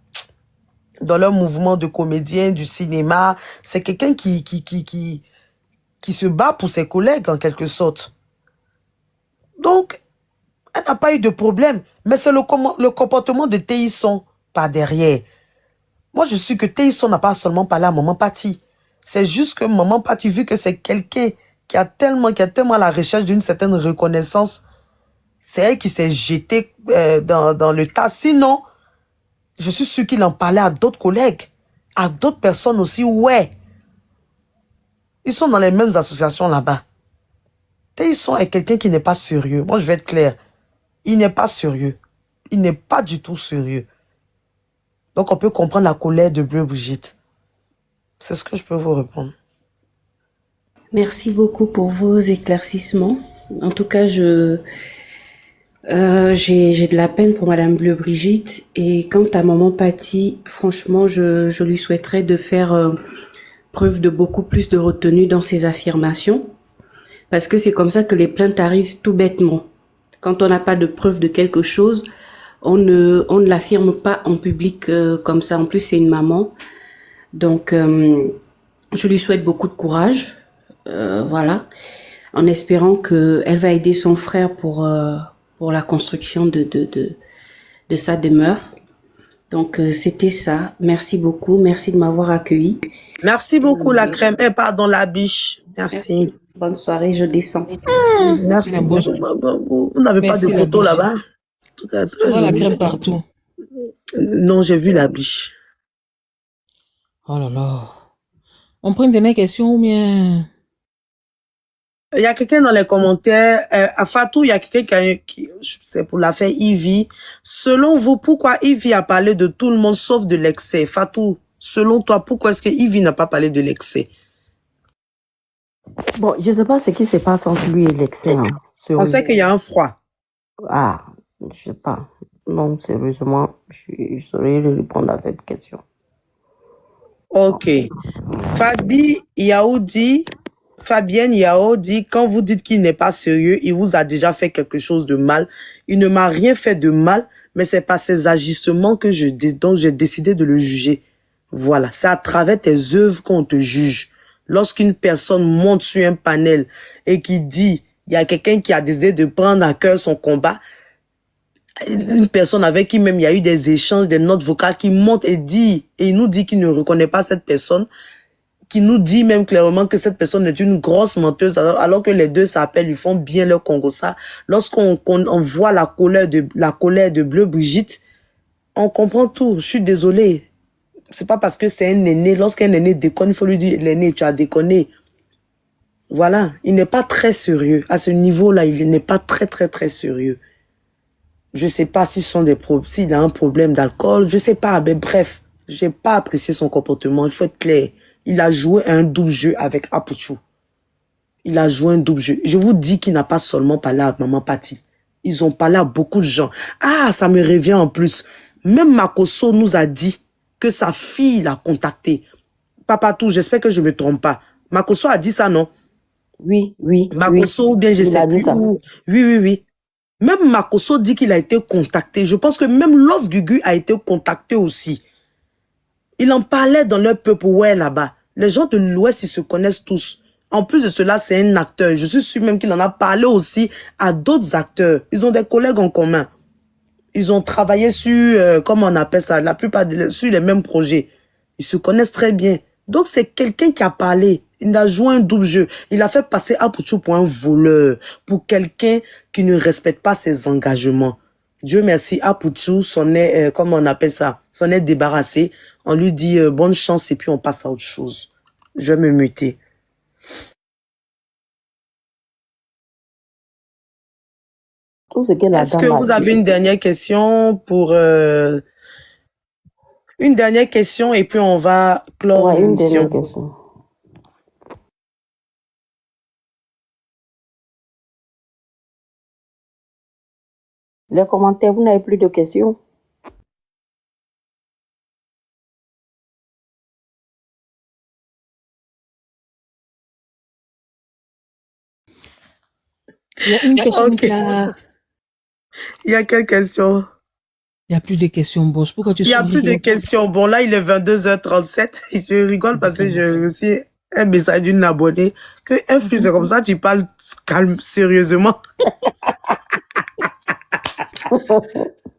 Speaker 2: dans leur mouvement de comédien, du cinéma. C'est quelqu'un qui se bat pour ses collègues en quelque sorte. Donc, elle n'a pas eu de problème. Mais c'est le comportement de Théisson par derrière. Moi, je suis que Théisson n'a pas seulement parlé à Maman Paty. C'est juste que Maman Paty, vu que c'est quelqu'un qui a tellement à la recherche d'une certaine reconnaissance, c'est elle qui s'est jetée dans le tas. Sinon, je suis sûr qu'il en parlait à d'autres collègues, à d'autres personnes aussi. Ouais, ils sont dans les mêmes associations là-bas. Théisson est quelqu'un qui n'est pas sérieux. Moi, je vais être clair. Il n'est pas sérieux. Il n'est pas du tout sérieux. Donc, on peut comprendre la colère de Bleu Brigitte. C'est ce que je peux vous répondre.
Speaker 4: Merci beaucoup pour vos éclaircissements. En tout cas, j'ai de la peine pour Madame Bleu Brigitte. Et quant à Maman Paty, franchement, je lui souhaiterais de faire preuve de beaucoup plus de retenue dans ses affirmations. Parce que c'est comme ça que les plaintes arrivent tout bêtement. Quand on n'a pas de preuve de quelque chose, on ne l'affirme pas en public comme ça. En plus, c'est une maman. Donc, je lui souhaite beaucoup de courage. Voilà. En espérant qu'elle va aider son frère pour la construction de sa demeure. Donc, c'était ça. Merci beaucoup. Merci de m'avoir accueilli.
Speaker 2: Merci beaucoup, la crème. Pardon, la biche. Merci.
Speaker 4: Bonne soirée, je descends.
Speaker 2: Merci.
Speaker 1: Bon,
Speaker 2: Vous n'avez pas de
Speaker 1: merci, la
Speaker 2: photo
Speaker 1: biche.
Speaker 2: là-bas? En tout cas, très
Speaker 1: On voit la
Speaker 2: joli.
Speaker 1: crème partout.
Speaker 2: Non, j'ai vu la biche.
Speaker 1: Oh là là. On prend une dernière question ou bien...
Speaker 2: Il y a quelqu'un dans les commentaires, à Fatou, il y a quelqu'un c'est pour l'affaire Ivy. Selon vous, pourquoi Ivy a parlé de tout le monde sauf de l'excès? Fatou, selon toi, pourquoi est-ce que Ivy n'a pas parlé de l'excès?
Speaker 3: Bon, je ne sais pas ce qui se passe entre lui et l'excès. Hein,
Speaker 2: On sait qu'il y a un froid.
Speaker 3: Ah, je ne sais pas. Non, sérieusement, je saurais répondre à cette question.
Speaker 2: Ok. Fabienne Yao dit, quand vous dites qu'il n'est pas sérieux, il vous a déjà fait quelque chose de mal. Il ne m'a rien fait de mal, mais c'est par ses agissements dont j'ai décidé de le juger. Voilà, c'est à travers tes œuvres qu'on te juge. Lorsqu'une personne monte sur un panel et qui dit, il y a quelqu'un qui a décidé de prendre à cœur son combat, une personne avec qui même il y a eu des échanges, des notes vocales, qui monte et il nous dit qu'il ne reconnaît pas cette personne, qui nous dit même clairement que cette personne est une grosse menteuse, alors que les deux s'appellent, ils font bien leur congossa. Lorsqu'on voit la colère de Bleu Brigitte, on comprend tout. Je suis désolée. C'est pas parce que c'est un aîné. Lorsqu'un aîné déconne, il faut lui dire, l'aîné, tu as déconné. Voilà. Il n'est pas très sérieux. À ce niveau-là, il n'est pas très, très, très sérieux. Je sais pas s'il a un problème d'alcool, je sais pas, mais bref, j'ai pas apprécié son comportement, il faut être clair. Il a joué un double jeu avec Apuchu. Il a joué un double jeu. Je vous dis qu'il n'a pas seulement parlé à Maman Patti. Ils ont parlé à beaucoup de gens. Ah, ça me revient en plus. Même Makosso nous a dit que sa fille l'a contacté. Papatou, j'espère que je me trompe pas. Makosso a dit ça, non?
Speaker 3: Oui, oui,
Speaker 2: Makosso,
Speaker 3: oui.
Speaker 2: ou bien je
Speaker 3: Il
Speaker 2: sais
Speaker 3: a dit
Speaker 2: plus
Speaker 3: ça.
Speaker 2: où. Oui, oui, oui. Même Makosso dit qu'il a été contacté. Je pense que même Love Gugu a été contacté aussi. Il en parlait dans leur peuple, ouais, là-bas. Les gens de l'Ouest, ils se connaissent tous. En plus de cela, c'est un acteur. Je suis sûr même qu'il en a parlé aussi à d'autres acteurs. Ils ont des collègues en commun. Ils ont travaillé sur, comment on appelle ça, la plupart sur les mêmes projets. Ils se connaissent très bien. Donc, c'est quelqu'un qui a parlé. Il a joué un double jeu. Il a fait passer Apuchu pour un voleur, pour quelqu'un qui ne respecte pas ses engagements. Dieu merci, Apuchu s'en est, comment on appelle ça, s'en est débarrassé. On lui dit bonne chance et puis on passe à autre chose. Je vais me muter.
Speaker 3: Tout ce que la
Speaker 2: Est-ce que
Speaker 3: dame a
Speaker 2: vous
Speaker 3: dit.
Speaker 2: avez une dernière question pour... une dernière question et puis on va clore
Speaker 3: Ouais, une
Speaker 2: l'émission.
Speaker 3: dernière question. Les commentaires, vous n'avez plus de questions?
Speaker 1: Il y a une question
Speaker 2: Ok.
Speaker 1: qui a...
Speaker 2: Il y a quelle question?
Speaker 1: Il n'y a plus de questions, boss. Pourquoi tu
Speaker 2: Il n'y a
Speaker 1: souris?
Speaker 2: plus de questions. Bon, là, il est 22h37. Je rigole parce que j'ai reçu un message d'une abonnée que F, c'est comme ça, tu parles calme, sérieusement.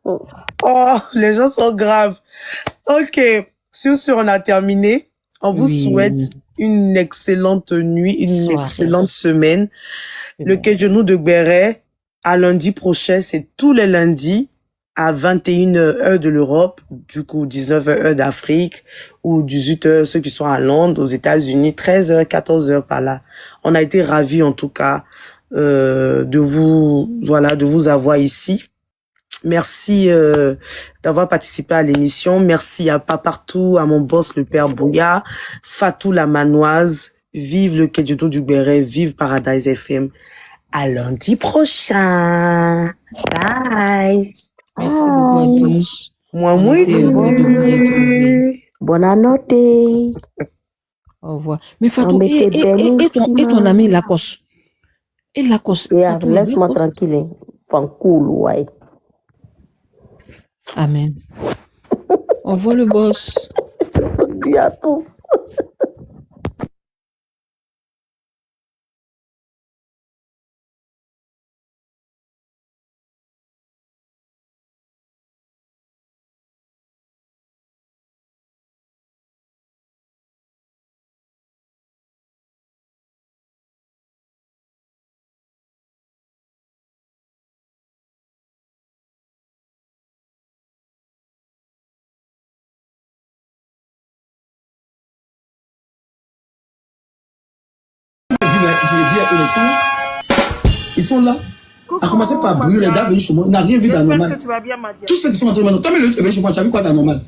Speaker 2: Oh, les gens sont graves. Ok. Sur ce, on a terminé. On vous
Speaker 1: Oui.
Speaker 2: souhaite une excellente nuit, une
Speaker 1: Soirée.
Speaker 2: excellente semaine. Le
Speaker 1: Ouais.
Speaker 2: Kejenou de Gbéré, à lundi prochain, c'est tous les lundis à 21h heure de l'Europe, du coup 19h heure d'Afrique, ou 18h ceux qui sont à Londres, aux États-Unis, 13h, 14h par là. On a été ravis en tout cas de vous avoir ici. Merci d'avoir participé à l'émission. Merci à Papartout, à mon boss le père Bouya, Fatou la Manoise, vive le Kejenou du Gbéré, vive Paradise FM. À lundi prochain. Bye.
Speaker 1: Merci beaucoup à tous.
Speaker 2: Moi,
Speaker 1: On était heureux de vous retrouver.
Speaker 3: Buonanotte.
Speaker 1: Au revoir. Mais Fatou,
Speaker 3: On était
Speaker 1: et ton ami Lacoste? Et Lacoste?
Speaker 3: Yeah,
Speaker 1: Fatou,
Speaker 3: laisse-moi
Speaker 1: Lacoste?
Speaker 3: tranquille. Hein. Fan cool, ouais.
Speaker 1: Amen. Au revoir le boss.
Speaker 3: Salut à tous.
Speaker 5: Ils sont là. A commencé par brûler, les gars venus chez moi. Il n'a rien vu d'anormal. Tous ceux qui sont entrés maintenant, toi, mais l'autre est venu chez moi, tu as vu quoi d'anormal?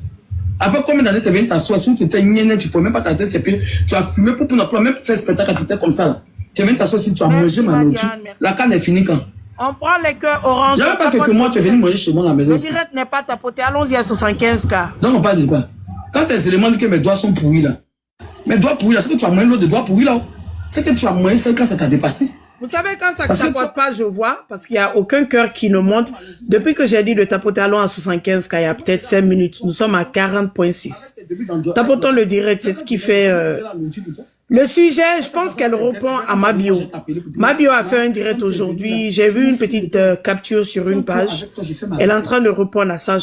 Speaker 5: Après combien d'années tu es venu t'asseoir, si tu étais niainé, tu ne pouvais même pas t'adresser tes pieds, tu as fumé pour ne même faire spectacle quand tu étais comme ça. Là. Tu es venu t'asseoir si tu as mangé ma nourriture. La canne est finie quand?
Speaker 6: On prend les cœurs orange.
Speaker 5: Il n'y a pas quelques mois, tu es venu manger chez moi à la maison.
Speaker 6: Le direct n'est pas tapoté. Allons-y à 75K.
Speaker 5: Donc on parle de quoi? Quand tes éléments disent que mes doigts sont pourris là. Mes doigts pourris là, c'est que tu as moyen l'autre de doigts pourris là. C'est que tu as moyen, c'est quand ça t'a dépassé.
Speaker 6: Vous savez, quand ça ne tapote pas, je vois, parce qu'il n'y a aucun cœur qui ne monte. Depuis que j'ai dit de tapoter, allons à 75K, il y a peut-être 5 minutes. Nous sommes à 40.6. Tapotons le direct, c'est ce qui fait... Le sujet, je pense qu'elle répond à Mabio. Mabio a fait un direct aujourd'hui. J'ai vu une petite capture sur une page. Elle est en train de répondre à ça.